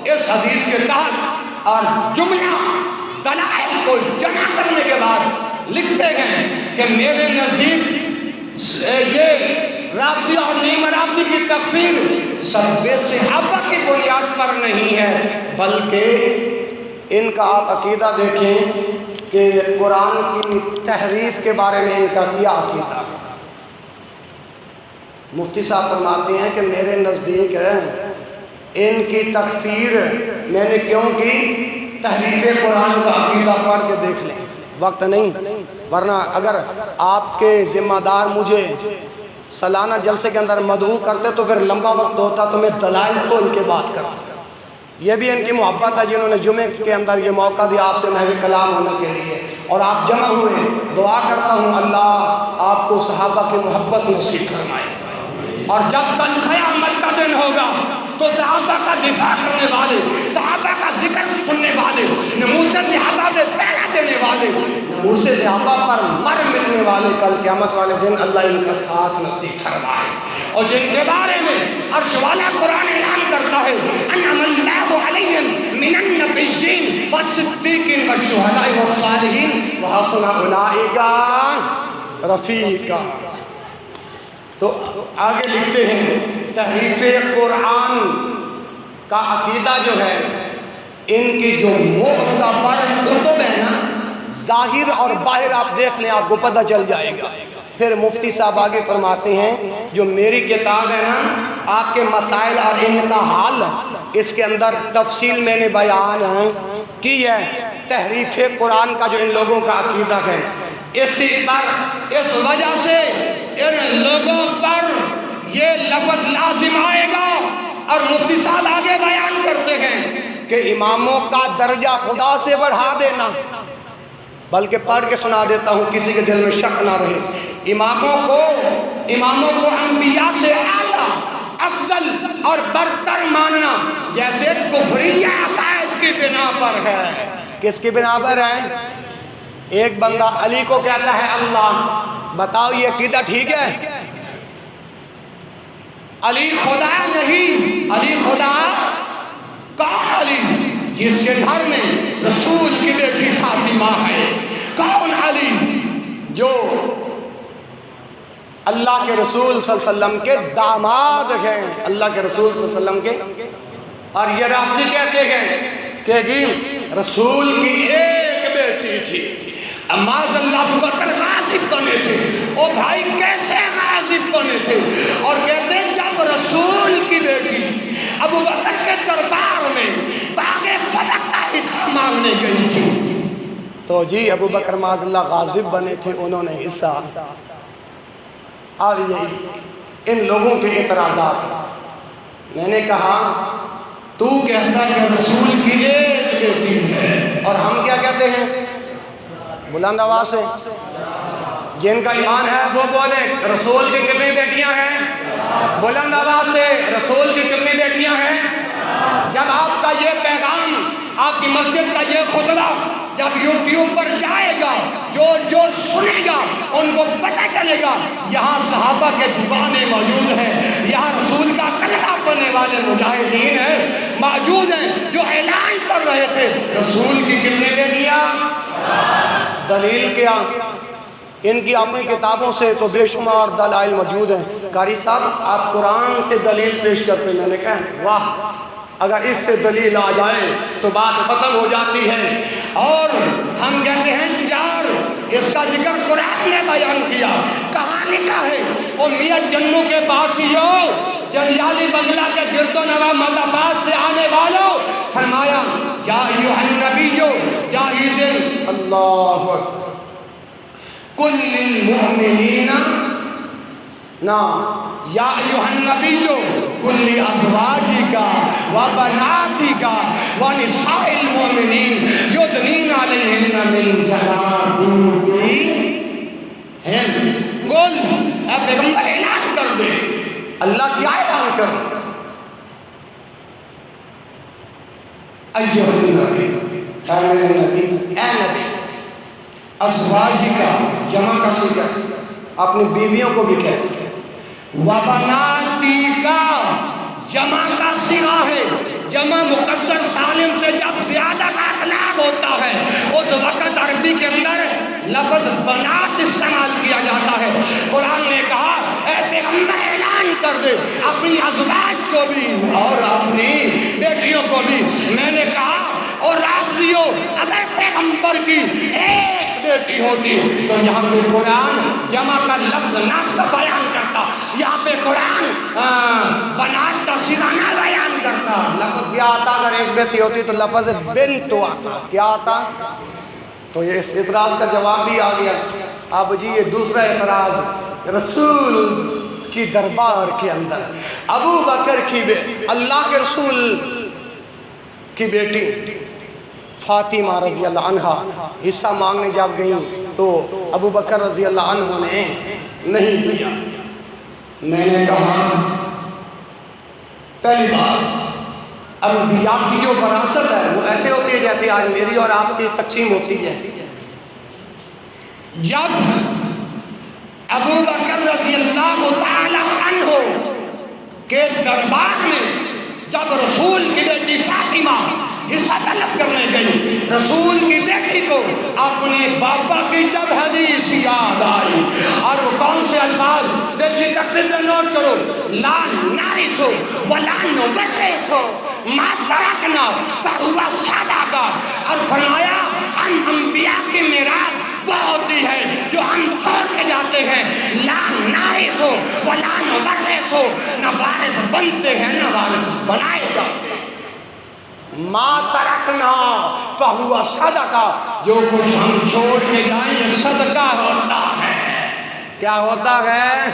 اس حدیث کے تحت اور جملہ دلائل کو جمع کرنے کے بعد لکھتے ہیں کہ میرے نزدیک یہ رافضی اور نیم رافضی کی تکفیر سب صحابہ کی بنیاد پر نہیں ہے، بلکہ ان کا آپ عقیدہ دیکھیں کہ قرآن کی تحریف کے بارے میں ان کا کیا عقیدہ ہے. مفتی صاحب فرماتے ہیں کہ میرے نزدیک ان کی تکفیر میں نے کیوں کی؟ تحریف قرآن کا عقیدہ پڑھ کے دیکھ لیں. وقت نہیں، ورنہ اگر آپ کے ذمہ دار مجھے سالانہ جلسے کے اندر مدعو کرتے تو پھر لمبا وقت ہوتا تو میں دلائل کھول کے بات کرتا. یہ بھی ان کی محبت ہے جنہوں نے جمعے کے اندر یہ موقع دیا آپ سے محو کلام ہونے کے لیے، اور آپ جمع ہوئے۔ دعا کرتا ہوں اللہ آپ کو صحابہ کی محبت نصیب فرمائے، اور جب کل قیامت کا دن ہوگا تو صحابہ کا دفاع کرنے والے، صحابہ کا ذکر سننے والے، نموذج صحابہ میں پہلا دینے والے، نموذج صحابہ پر مر مٹنے والے، کل قیامت والے دن اللہ ان کا ساتھ نصیب فرمائے، اور جن کے بارے میں عرش والا قرآن اعلان کرتا ہے انعم اللہ علیہم من النبیین والصدیقین والشہداء والصالحین وحسن اولئک رفیقا۔ تو آگے لکھتے ہیں تحریف قرآن کا عقیدہ جو ہے، ان کی جو معتبر کتب ہے نا، ظاہر اور باہر آپ دیکھ لیں آپ کو پتہ چل جائے گا۔ پھر مفتی صاحب آگے فرماتے ہیں جو میری کتاب ہے نا، آپ کے مسائل اور ان کا حل، اس کے اندر تفصیل میں نے بیان کی ہے۔ تحریف قرآن کا جو ان لوگوں کا عقیدہ ہے، اسی پر اس وجہ سے ان لوگوں پر یہ لفظ لازم آئے گا، اور مفتی صاحب آگے بیان کرتے ہیں کہ اماموں کا درجہ خدا سے بڑھا دینا، بلکہ پڑھ کے سنا دیتا ہوں کسی کے دل میں شک نہ رہے، اماموں کو انبیاء سے اعلیٰ، افضل اور برتر ماننا جیسے کفریہ عقائد کی بنا پر ہے۔ کس کی بنا پر ہے؟ ایک بندہ علی کو کہتا ہے اللہ، بتاؤ یہ عقیدہ ٹھیک ہے؟ علی خدا نہیں، علی خدا کون علی؟ جس کے گھر میں رسول کی بیٹی فاطمہ ہے۔ کون علی؟ جو اللہ کے رسول صلی اللہ علیہ وسلم کے داماد ہیں، اللہ کے رسول صلی اللہ علیہ وسلم کے۔ اور یہ رافضی کہتے ہیں کہ جی رسول کی ایک بیٹی تھی، معاذ اللہ ابو بکر غاصب بنے تھے۔ او بھائی کیسے غاصب بنے تھے؟ اور کہتے ہیں جب رسول کی بیٹی ابو بکر کے دربار میں باغ فتح کا حصہ مانگنے گئی تھی، تو جی ابو بکر معاذ اللہ غاصب بنے تھے، انہوں نے حصہ۔ آئیے ان لوگوں کے اعتراضات، میں نے کہا تو کہتا ہے کہ رسول کی ایک بیٹی ہے، اور ہم کیا کہتے ہیں؟ بلند آواز سے جن کا ایمان ہے وہ بولے رسول کی کتنی بیٹیاں ہیں؟ بلند آواز سے رسول کی کتنی بیٹیاں ہیں؟ جب آپ کا یہ پیغام، آپ کی مسجد کا یہ خطبہ جب یوٹیوب پر جائے گا، جو سنے گا ان کو پتہ چلے گا یہاں صحابہ کے دیوانے موجود ہیں، یہاں رسول کا کلمہ پڑھنے والے مجاہدین ہیں موجود ہیں، جو اعلان کر رہے تھے رسول کی کتنی بیٹیاں؟ دلیل کیا؟ ان کی اپنی کتابوں سے تو بے شمار دلائل موجود ہیں۔ قاری صاحب آپ قرآن سے دلیل پیش کرتے ہیں، میں نے کہا واہ، اگر اس سے دلیل آ جائے تو بات ختم ہو جاتی ہے، اور ہم کہتے ہیں یار اس کا ذکر قرآن نے بیان کیا، کہاں لکھا ہے؟ وہ میاں جنوں کے باسیوں، جنیالی بنگلہ کے گرد و نواح مضافات سے آنے والوں، فرمایا یا ایھا النبیو جاہد اللہ کل المؤمنین یا ایھا النبیو کل ازواجک و بناتک و نساء المؤمنین یدنین علیہن من جلابیبہن۔ قل اے پیغمبر اعلان کر دے، اللہ کیا اعلان کر دے؟ ایھا النبی، اے میرے نبی، اے نبی، ازواجک جمع کا صیغہ اپنی بیویوں کو بھی کہتے ہیں، وَبَنَاتِكَ جمع کا صیغہ ہے، جمع مکسر سالم سے جب زیادہ کا اطلاق ہوتا ہے اس وقت عربی کے اندر لفظ بنات استعمال کیا جاتا ہے۔ قرآن نے کہا اے پیغمبر اعلان کر دے اپنی ازواج کو بھی اور اپنی بیٹیوں کو بھی۔ میں نے کہا اور رافضیوں اگر پیغمبر کی ایک بیٹی ہوتی تو یہاں پہ قرآن جمع کا لفظ نام کا بیان کرتا، یہاں پہ قرآن بنات کا صیغہ نہ بیان کرتا۔ لفظ کیا آتا؟ اگر ایک بیٹی ہوتی تو لفظ بنت آتا، کیا آتا؟ تو یہ اس اعتراض کا جواب بھی آ گیا۔ اب جی یہ دوسرا اعتراض، رسول کی دربار کے اندر ابو بکر کی اللہ کے رسول کی بیٹی فاطمہ رضی اللہ عنہ حصہ مانگنے جب گئیں تو ابو بکر رضی اللہ عنہ نے نہیں دیا۔ میں نے کہا پہلی بات انبیاء کی جو وراثت ہے وہ ایسے ہوتی ہے جیسے آج میری اور آپ کی تقسیم ہوتی ہے۔ جب ابو بکر رضی اللہ تعالی عنہ کے دربار میں جب رسول کی بیٹی فاطمہ حصہ طلب کرنے گئی، رسول کی بیٹی کو اپنے بابا کی جب حدیث یاد آئی، اور وہ کون سے الفاظ دیکھیں تقدیر میں نوٹ کرو، لا نارث ولا نورث ما ترکنا فہو صدقہ، اور فرمایا ہم انبیاء کی میراث وہ ہوتی ہے جو ہم چھوڑ کے جاتے ہیں، لا نارث ولا نورث، نہ وارث بنتے ہیں نہ وارث بنائے جاتے ہیں، ما ترکنا فہو صدقہ، جو کچھ ہم چھوڑ کے جائیں یہ صدقہ ہوتا ہے۔ کیا ہوتا ہے؟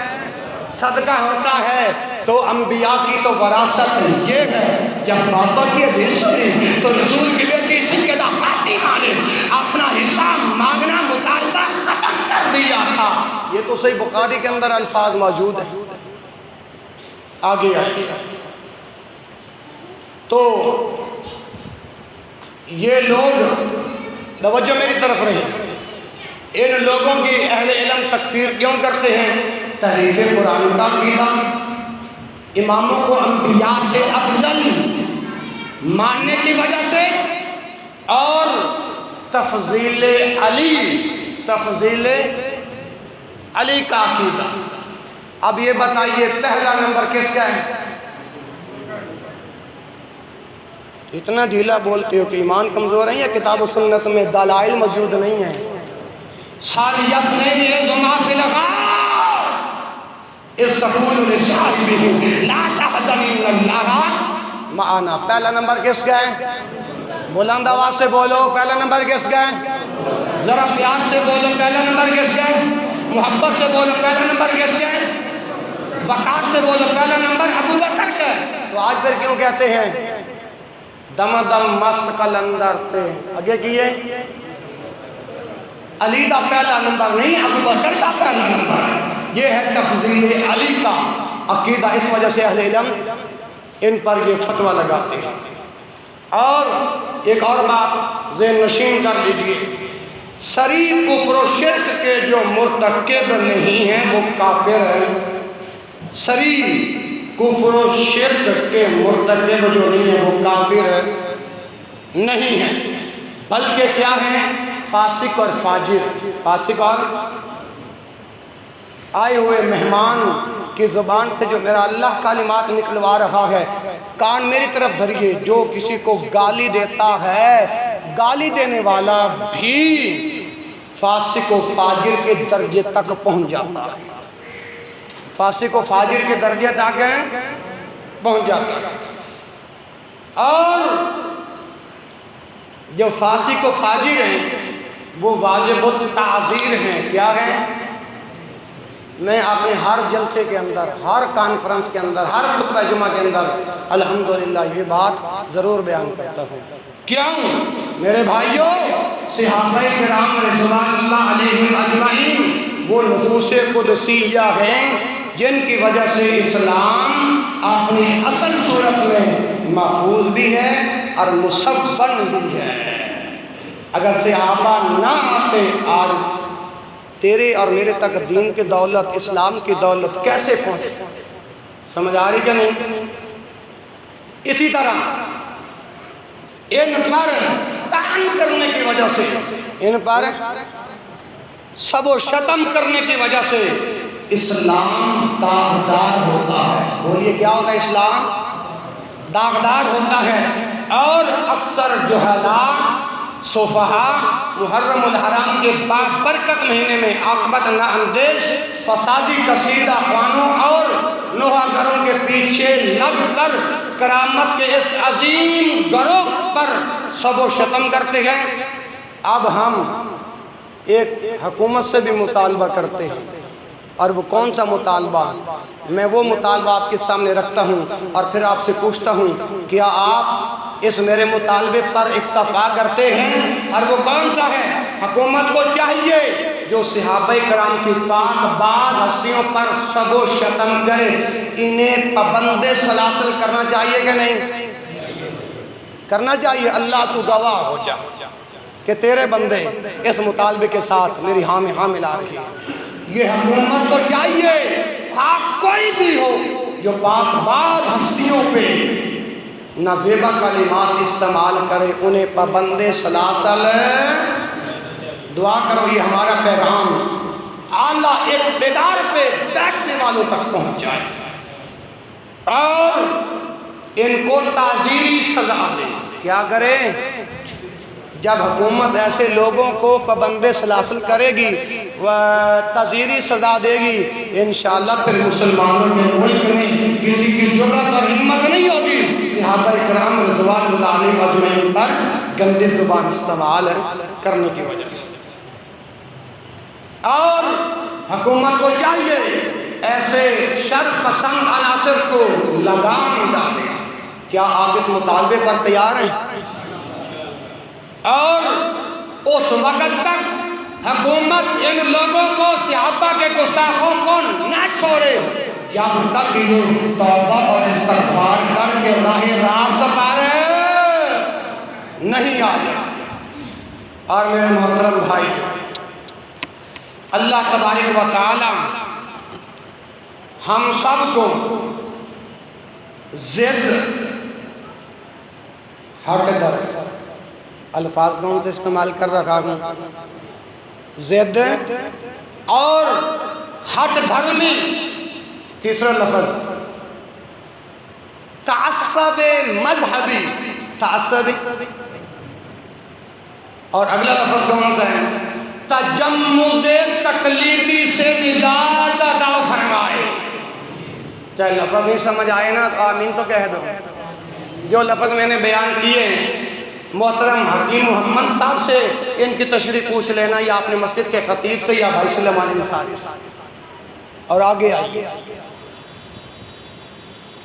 صدقہ ہوتا ہے۔ تو انبیاء کی تو وراثت یہ ہے، جب بابا کی حدیث سنی تو رسول کی بیٹی سیدہ فاطمہ نے اپنا حصہ مانگنا مطالبہ ختم کر دیا تھا۔ یہ تو صحیح بخاری کے اندر الفاظ موجود ہیں۔ آگے آئے تو یہ لوگ توجہ میری طرف رہے، ان لوگوں کی اہل علم تکفیر کیوں کرتے ہیں؟ تحریف قرآن کا عقیدہ، اماموں کو انبیاء سے افضل ماننے کی وجہ سے، اور تفضیل علی کا عقیدہ۔ اب یہ بتائیے پہلا نمبر کس کا ہے؟ اتنا ڈھیلا بولتے ہو کہ ایمان کمزور ہے یا کتاب و سنت میں دلائل موجود نہیں ہیں؟ سالیس نہیں ہے زما فی الغار استقول لصاحبہ لا تحزن ان اللہ معنا۔ پہلا نمبر کس کا ہے؟ بلند آواز سے بولو، پہلا نمبر کس کا ہے؟ ذرا پیار سے بولو، پہلا نمبر کس کا ہے؟ محبت سے بولو، پہلا نمبر کس کا ہے؟ وقار سے بولو، پہلا نمبر ابو بکر کا ہے۔ تو آج پھر کیوں کہتے ہیں دم دم مست قلندر تھے؟ آگے کیے علی کا پہلا نمبر نہیں، ابو بکر کا پہلا نمبر۔ یہ ہے تفضیل علی کا عقیدہ، اس وجہ سے اہل علم ان پر یہ فتویٰ لگاتے ہیں۔ اور ایک اور بات ذہن نشین کر لیجئے، صریح کفر و شرک کے جو مرتکب نہیں ہیں وہ کافر ہیں۔ صریح کفر و شرک کے مرتکب جو نہیں ہیں وہ کافر نہیں ہیں، بلکہ کیا ہیں؟ فاسق اور فاجر۔ فاسق اور آئے ہوئے مہمان کی زبان سے جو میرا اللہ کلمات نکلوا رہا ہے، کان میری طرف دھریے، جو کسی کو گالی دیتا ہے، گالی دینے والا بھی فاسق و فاجر کے درجے تک پہنچ جاتا ہے۔ فاسق و فاجر کے درجے تک پہنچ جاتا ہے۔ اور جو فاسق و فاجر ہیں وہ واجب التعزیر ہیں۔ کیا ہیں؟ میں اپنے ہر جلسے کے اندر، ہر کانفرنس کے اندر، ہر خطبہ جمعہ کے اندر الحمدللہ یہ بات ضرور بیان کرتا ہوں۔ کیوں؟ میرے بھائیوں، صحابہ کرام رضوان اللہ علیہم اجمعین وہ نفوس قدسیہ ہیں جن کی وجہ سے اسلام اپنی اصل صورت میں محفوظ بھی ہے اور مصفن بھی ہے۔ اگر صحابہ نہ آتے آج تیرے اور میرے تک دین کی دولت، اسلام کی دولت کیسے پہنچے؟ سمجھ آ رہی کہ نہیں؟ اسی طرح ان پر طعن کرنے کی وجہ سے، ان پر سب و شتم کرنے کی وجہ سے اسلام داغدار ہوتا ہے۔ بولیے کیا ہوتا ہے؟ اسلام داغدار ہوتا ہے۔ اور اکثر جہلاء صفحاء محرم الحرام کے بابرکت مہینے میں عاقبت نااندیش فسادی قصیدہ خوانوں اور نوحہ گروں کے پیچھے لگ کر کرامت کے اس عظیم گروہ پر سب و شتم کرتے ہیں۔ اب ہم ایک حکومت سے بھی مطالبہ کرتے ہیں، اور وہ کون سا مطالبہ؟ میں وہ مطالبہ آپ کے سامنے رکھتا ہوں اور پھر آپ سے پوچھتا ہوں، کیا آپ اس میرے مطالبے پر اکتفا کرتے ہیں، اور وہ کون سا ہے؟ حکومت کو چاہیے جو صحابہ کرام کی پاک باز ہستیوں پر سب و شتم کرے، انہیں پابند سلاسل کرنا چاہیے کہ نہیں؟ کرنا چاہیے۔ اللہ تو گواہ ہو جا کہ تیرے بندے اس مطالبے کے ساتھ میری ہاں میں ہاں ملا رہی ہے۔ یہ حکومت کو چاہیے خواہ کوئی بھی ہو جو پاک باز ہستیوں پہ نازیبا کلمات استعمال کرے، انہیں پابند سلاسل۔ دعا کرو یہ ہمارا پیغام اعلیٰ اقتدار پہ بیٹھنے والوں تک پہنچ جائے اور ان کو تعزیری سزا دے۔ کیا کرے؟ جب حکومت ایسے لوگوں کو پابند سلاسل کرے گی و تعزیری سزا دے گی، انشاءاللہ پھر مسلمانوں کے ملک میں کسی کی جرأت اور ہمت نہیں ہوگی صحابہ کرام رضوان اللہ علیہم اجمعین پر گندی زبان استعمال کرنے کی وجہ سے۔ اور حکومت کو چاہیے ایسے شر پسند عناصر کو لگام ڈالے۔ کیا آپ اس مطالبے پر تیار ہیں؟ اور اس وقت تک حکومت ان لوگوں کو صحابہ کے گستاخوں کو نہ چھوڑے جب تک یہ توبہ اور استغفار کر کے راہ راست پر نہیں آ جائے۔ اور میرے محترم بھائی، اللہ تبارک و تعالی ہم سب کو ضد، حق در، الفاظ کون سے استعمال کر رکھا ہوں؟ ضد اور حق دھرمی۔ تیسرا لفظ تعصب مذہبی، تعصب، اور اگلا لفظ کون سا ہے؟ تجمد تقلیدی سے نجات عطا فرمائے۔ چاہے لفظ نہیں سمجھ آئے نا تو آمین تو کہہ دو۔ جو لفظ میں نے بیان کیے محترم حکیم محمد صاحب سے ان کی تشریح پوچھ لینا، یا اپنے مسجد کے خطیب سے، یا بھائی سلیمان انصاری سے، اور آگے آئیے۔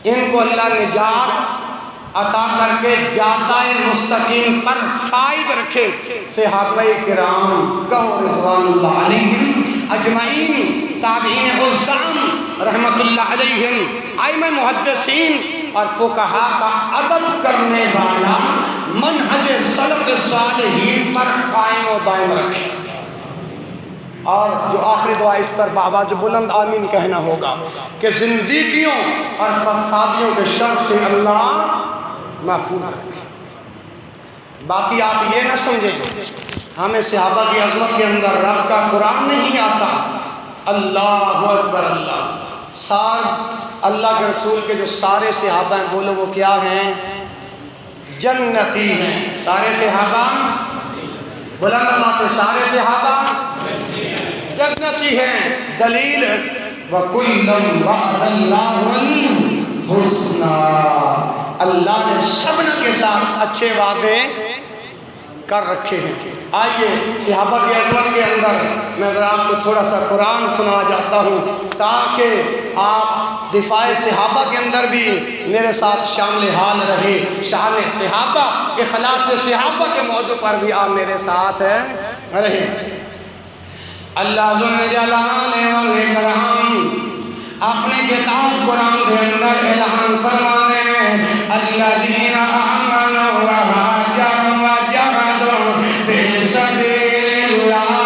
ان کو اللہ نجات عطا کر کے جادہ مستقیم پر فائد رکھے۔ صحابہ کرام کہو رضوان اللہ علیہم اجمعین، تابعین عظام رحمت اللہ علیہم، ائمہ محدثین اور فقہاء کا ادب کرنے والا منہج سلف صالحین پر قائم و دائم رکھے۔ اور جو آخری دعا اس پر بآواز بلند آمین کہنا ہوگا کہ زندگیوں اور فسادیوں کے شر سے اللہ محفوظ رکھے۔ باقی آپ یہ نہ سمجھیں ہمیں صحابہ کی عظمت کے اندر رب کا قرآن نہیں آتا۔ اللہ اکبر، اللہ کے رسول کے جو سارے صحابہ ہیں بولو وہ کیا ہیں؟ جنتی ہیں۔ سارے صحابہ بلند اللہ سے، سارے صحابہ جنتی ہیں۔ دلیل وَكُلًّا وَعَدَ اللَّهُ الْحُسْنَى، اللہ نے سبنا کے ساتھ اچھے وعدے کر رکھے ہیں۔ آئیے صحابہ کی عظمت کے اندر میں ذرا آپ کو تھوڑا سا قرآن سنا جاتا ہوں تاکہ آپ دفاع صحابہ کے اندر بھی میرے ساتھ شامل حال رہے۔ شان صحابہ، اخلاص صحابہ کے موضوع پر بھی آپ میرے ساتھ رہے۔ اللہ ذوالجلال والاکرام اپنے کتاب قرآن کے اندر اعلان فرماتے ہیں الذین آمنوا وہاجروا وجاہدوا فی سبیل اللہ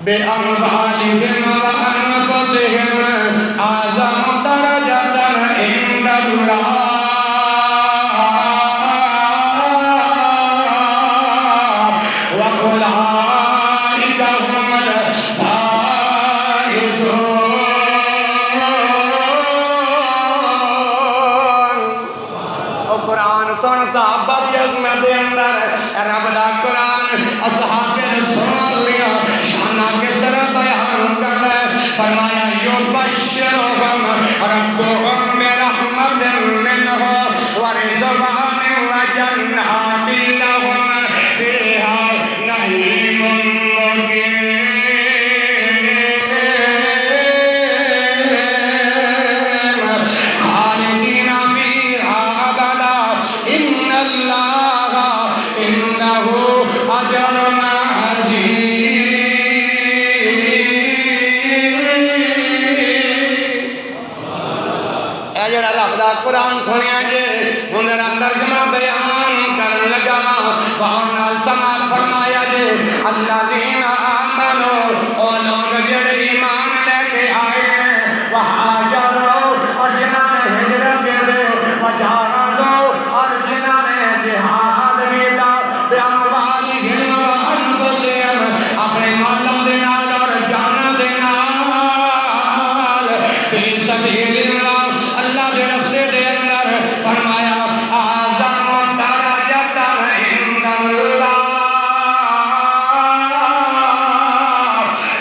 بأموالہم وأنفسہم اعظم درجۃ عند اللہ صحابہ کی عظمت دے اندر رب دا قرآن اصحاب رسول لیا شانہ کس طرح بیان کر رہے، فرمایا یبشرہم ربہم برحمت منہ ورضوان وجنات لہم فیہا نعیم مقیم۔ جڑا رب دا قرآن سنیا جے ہن ذرا ترجمہ بیان کرن لگا وہاں نال سماعت فرمایا جے الذین آمنوا او لوگ جڑے ایمان لے کے آئے ہیں وہاجروا اور جنہاں نے ہجرت کی وجاہدوا اور جنہاں نے جہاد کیتا بأموالہم وأنفسہم اپنے مالوں دے نال اور جانوں دے نال فی سبیل اللہ اللہ دے راستے دے اندر فرمایا اعظم درجۃ عند اللہ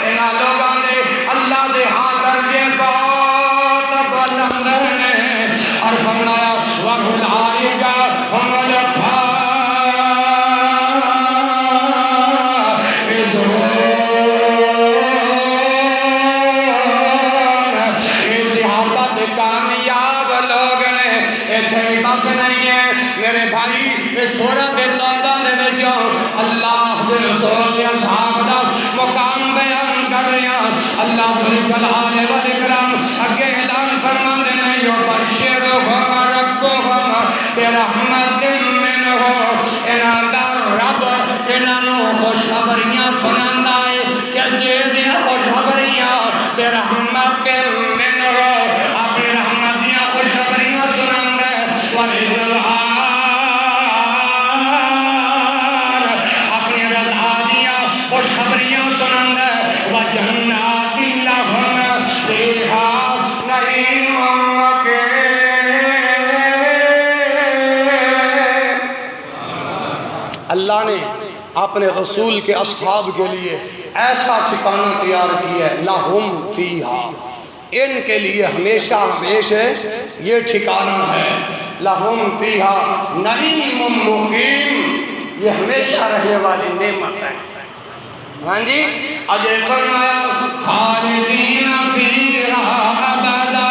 انہاں لوگوں نے اللہ دے ہاں درجے بہت بلند ہیں اور فرمایا وَأُولَٰئِکَ هُمُ الْفَائِزُونَ کامیاب لوگ نے ایتھے بس نہیں ہے میرے بھائی اس سورۃ توبہ دے وچوں اللہ دے رسول دے اصحاب دا مقام بیان کر رہے ہیں اللہ ذل جلال والاکرام اگے اعلان فرماندے نے یبشرہم ربہم برحمت منہ انہاں دا رب انہاں نوں خوشخبریاں سناندا ہے کہ جیڑیاں خوشخبریاں برحمت منہ اپنی رحمت دیاں خوشخبریاں سناندا ہے ورضوان اپنی رضا دیاں خوشخبریاں سناندا ہے وجنات لہم فیہا نعیم مقیم اللہ نے اپنے رسول کے اصحاب کے لیے ایسا ٹھکانہ تیار کیا ہے لہم فیہا ان کے لیے ہمیشہ ہمیشہ یہ ٹھکانہ ہے لہم فیہا نعیم مقیم یہ ہمیشہ رہنے والی نعمت ہے ہاں جی اجے فرمایا خالدین فیہا ابدا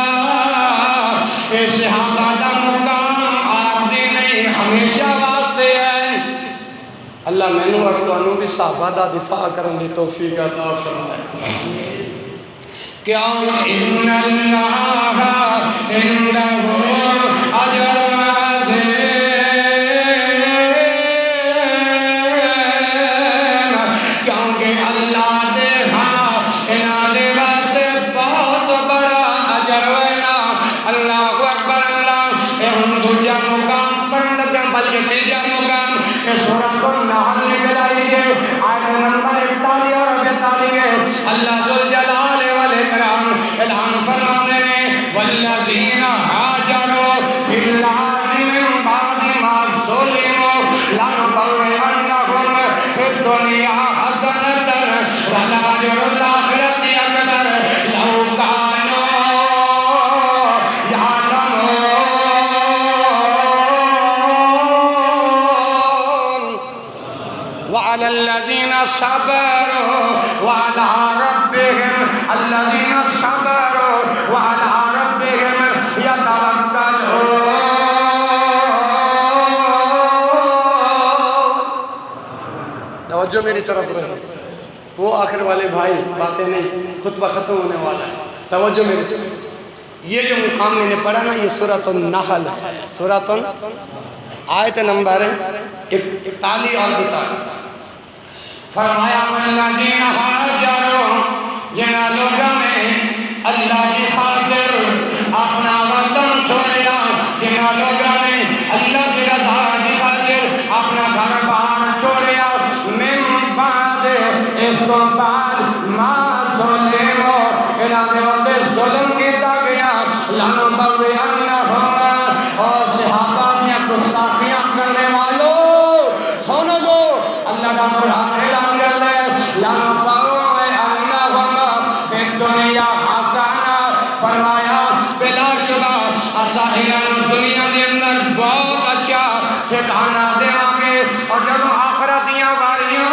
اے صحابہ دا مقام عارضی نہیں ہمیشہ واسطے ہے اللہ میں نو اور تو انو بھی صحابہ دا دفاع کرن دی توفیق عطا فرمائے کیا ان اللہ عنہ اجر عظیم کیونکہ اللہ دے ہاں انہاں دے واسطے بہت بڑا اجر ہے اللہ اکبر اللہ اے ہم دوجا مقام پڑھن لگا بلکہ تیجا مقام اے سورۃ النحل نکل آئی ہے آیت نمبر 41 اور 42 ہے اللہ ذل جلال والاکرام اعلان فرماتے ہیں والذین ہاجروا فی الارض من بعد ما ظلموا لنبوئنہم فی الدنیا حسنۃ ولأجر الآخرۃ اکبر لو کانوا یعلمون وعلى الذين صبروا وعلى ربهم الذين صبروا وعلى ربهم يتوكلون توجہ میری طرف رہے وہ آخر والے بھائی باتیں نہیں خطبہ ختم ہونے والا ہے توجہ میری طرف یہ جو مقام میں نے پڑھا نا یہ سورۃ النحل ہے سورۃ آیت نمبر 41 اور 42 فرمایا والذین ہاجروا جنہاں لوگوں نے اللہ کی خاطر اپنا وطن چھوڑیا جنہاں لوگوں نے اللہ کی رضا کی خاطر اپنا گھر بار چھوڑیا من بعد اس کو بعد ما ظلموا انہاں نے ہوتے ظلم کیتا گیا لنبوئنہم اور صحابہ دیا گستاخیاں کرنے والوں سنو گو اللہ کا قرآن اعلان کر دے لنبوئنہم فی الدنیا حسنہ فرمایا بلا شبہ اسائلان دنیا دے اندر بہت اچھا ٹھکانہ دیواں گے اور جب آخرتیاں باریاں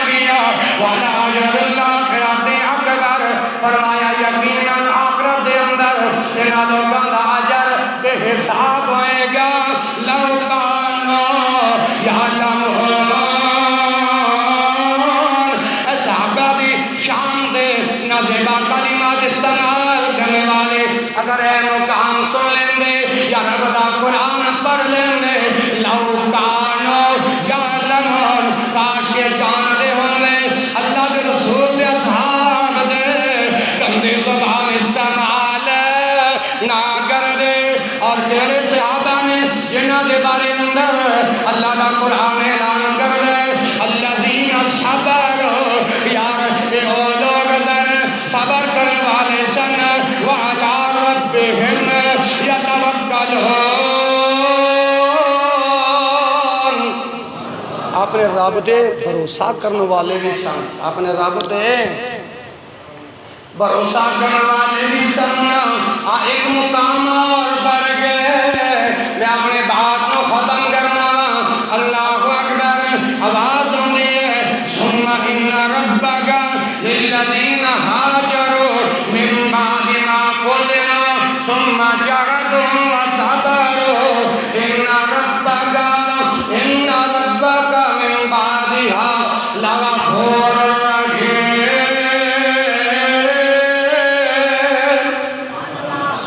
گیا والا اجر الآخرۃ اکبر فرمایا یقیناً آخرت دے اندر تیرا لوگوں کا اجر بے حساب ہوئے گا لو کانوا یعلمون صحابہ دی شان دے نازیبا کلمات استعمال کرنے والے اگر اے مقام سن لیندے یا رب دا قرآن پڑھ لیندے لو کانو یعلمون کاش کے جاندے ہوندے اللہ دے رسول دے اصحاب دے گندے زبان استعمال نہ کر دے اور تیرے صحابہ نے جنہ دے بارے اندر اللہ دا قرآن اعلان کر دے الذین صبروا یار اے او لوگ در صبر کرنے والے سن وعلی ربہم یتوکلون اپنے رب دے بھروسہ کرنے والے بھی سن اپنے رب دے بھروسہ کرنے والے بھی سن ایک مقام اور بڑھ گئے میں اپنے بات کو ختم کرنا اللہ اکبر آواز ہوندی ہے ثم ان ربک للذین ہاجروا من بعد ما فتنوا ثم جاہدوا وصبروا ان ربک من بعدها لغفور رحیم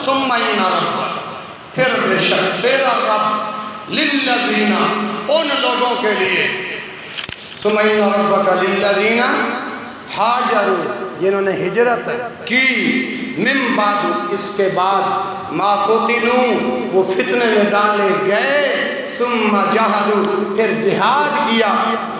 ثم ان ربک پھر بے شک تیرا رب للذین ان لوگوں کے لیے ثم ان ربک للذین ہاجروا جنہوں نے ہجرت کی من بعد اس کے بعد ما فتنوا وہ فتنے میں ڈالے گئے ثم جاہدوا پھر جہاد کیا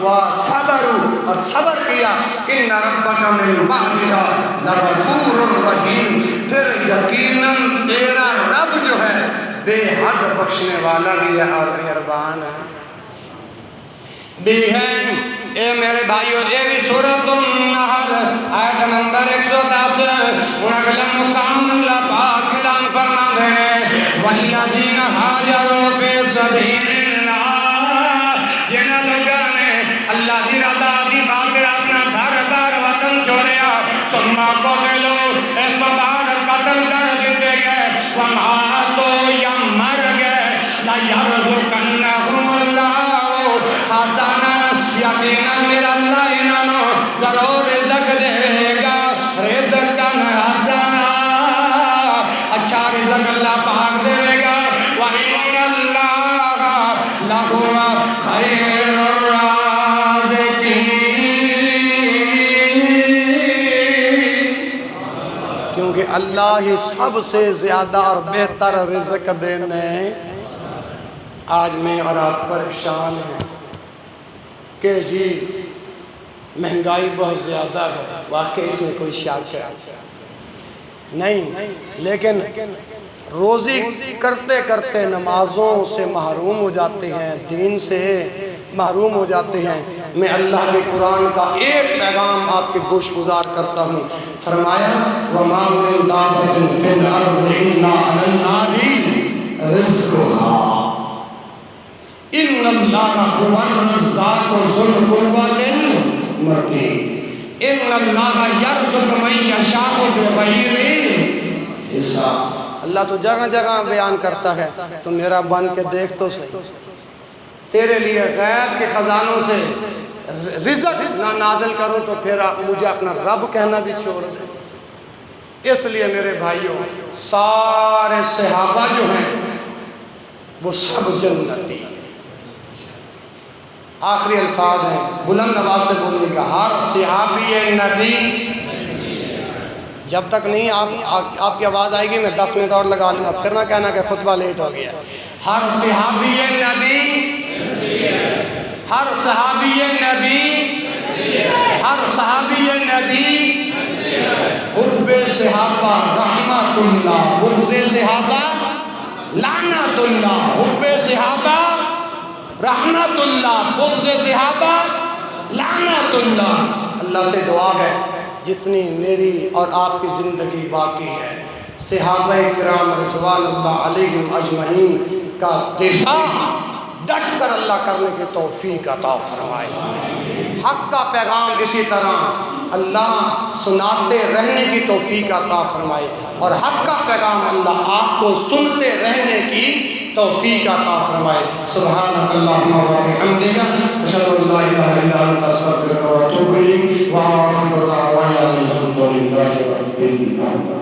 وصبروا اور صبر کیا ان ربک من بعدها لغفور رحیم پھر یقیناً تیرا رب جو ہے بے حد بخشنے والا بھی ہے اور مہربان ہے بھی ہے اے میرے بھائیو یہ بھی سورۃ النحل آیت نمبر 110 اگلا مقام اللہ پاک اعلان فرما دے والذین ہاجروا فی سبیل اللہ جنہ لوگوں نے اللہ کی رضا دی خاطر اپنا گھر بار وطن چھوڑیا ثم قتلوا اس بعد قتل کر دیتے گئے وماتوا یا مر گئے لیرزقنہم اللہ حسنا یقینا میرا اللہ انہوں ضرور رزق دے گا رزقاً حسنا اچھا رزق اللہ پاک دے گا وَإِنَّ اللَّهَ لَهُوَ خَيْرُ الرَّازِقِينَ کیونکہ اللہ ہی سب سے زیادہ اور بہتر رزق دینے آج میں اور آپ پریشان ہیں کہ جی مہنگائی بہت زیادہ ہے واقعی اس میں کوئی شک نہیں لیکن روزی کرتے کرتے نمازوں سے محروم ہو جاتے ہیں دین سے محروم ہو جاتے ہیں میں اللہ کے قرآن کا ایک پیغام آپ کے گوش گزار کرتا ہوں فرمایا وَمَا مِن دَابَّةٍ فِي الْأَرْضِ إِلَّا عَلَى اللَّهِ رِزْقُهَا ان اللہ هو الرزاق ذو القوة المتین ان اللہ یرزق من یشاء بغیر حساب اللہ تو جگہ جگہ بیان کرتا ہے تو میرا بن کے دیکھ تو صحیح تیرے لیے غیب کے خزانوں سے رزق نہ نازل کروں تو پھر مجھے اپنا رب کہنا بھی چھوڑ دے اس لیے میرے بھائیوں سارے صحابہ جو ہیں وہ سب جنتی آخری الفاظ ہیں بلند آواز سے بولیے گا ہر صحابی نبی جب تک نہیں آپ کی آواز آئے گی میں 10 منٹ اور لگا لوں گا پھر نہ کہنا کہ خطبہ لیٹ ہو گیا ہر صحابی نبی ہر صحابی نبی ہر صحابی نبی حب صحابہ رحمت اللہ بغض صحابہ لعنت اللہ حب صحابہ رحمت اللہ بغض صحابہ لعنت اللہ اللہ سے دعا ہے جتنی میری اور آپ کی زندگی باقی ہے صحابہ کرام رضوان اللہ علیہم اجمعین کا دفاع ڈٹ کر اللہ کرنے کی توفیق عطا فرمائے حق کا پیغام اسی طرح اللہ سناتے رہنے کی توفیق عطا فرمائے اور حق کا پیغام اللہ آپ کو سنتے رہنے کی توفیق عطا فرمائے سبحانک اللہم و بحمدک اشہد ان لا الہ الا انت استغفرک و اتوب الیک وآخر دعوانا الحمد للہ رب العالمین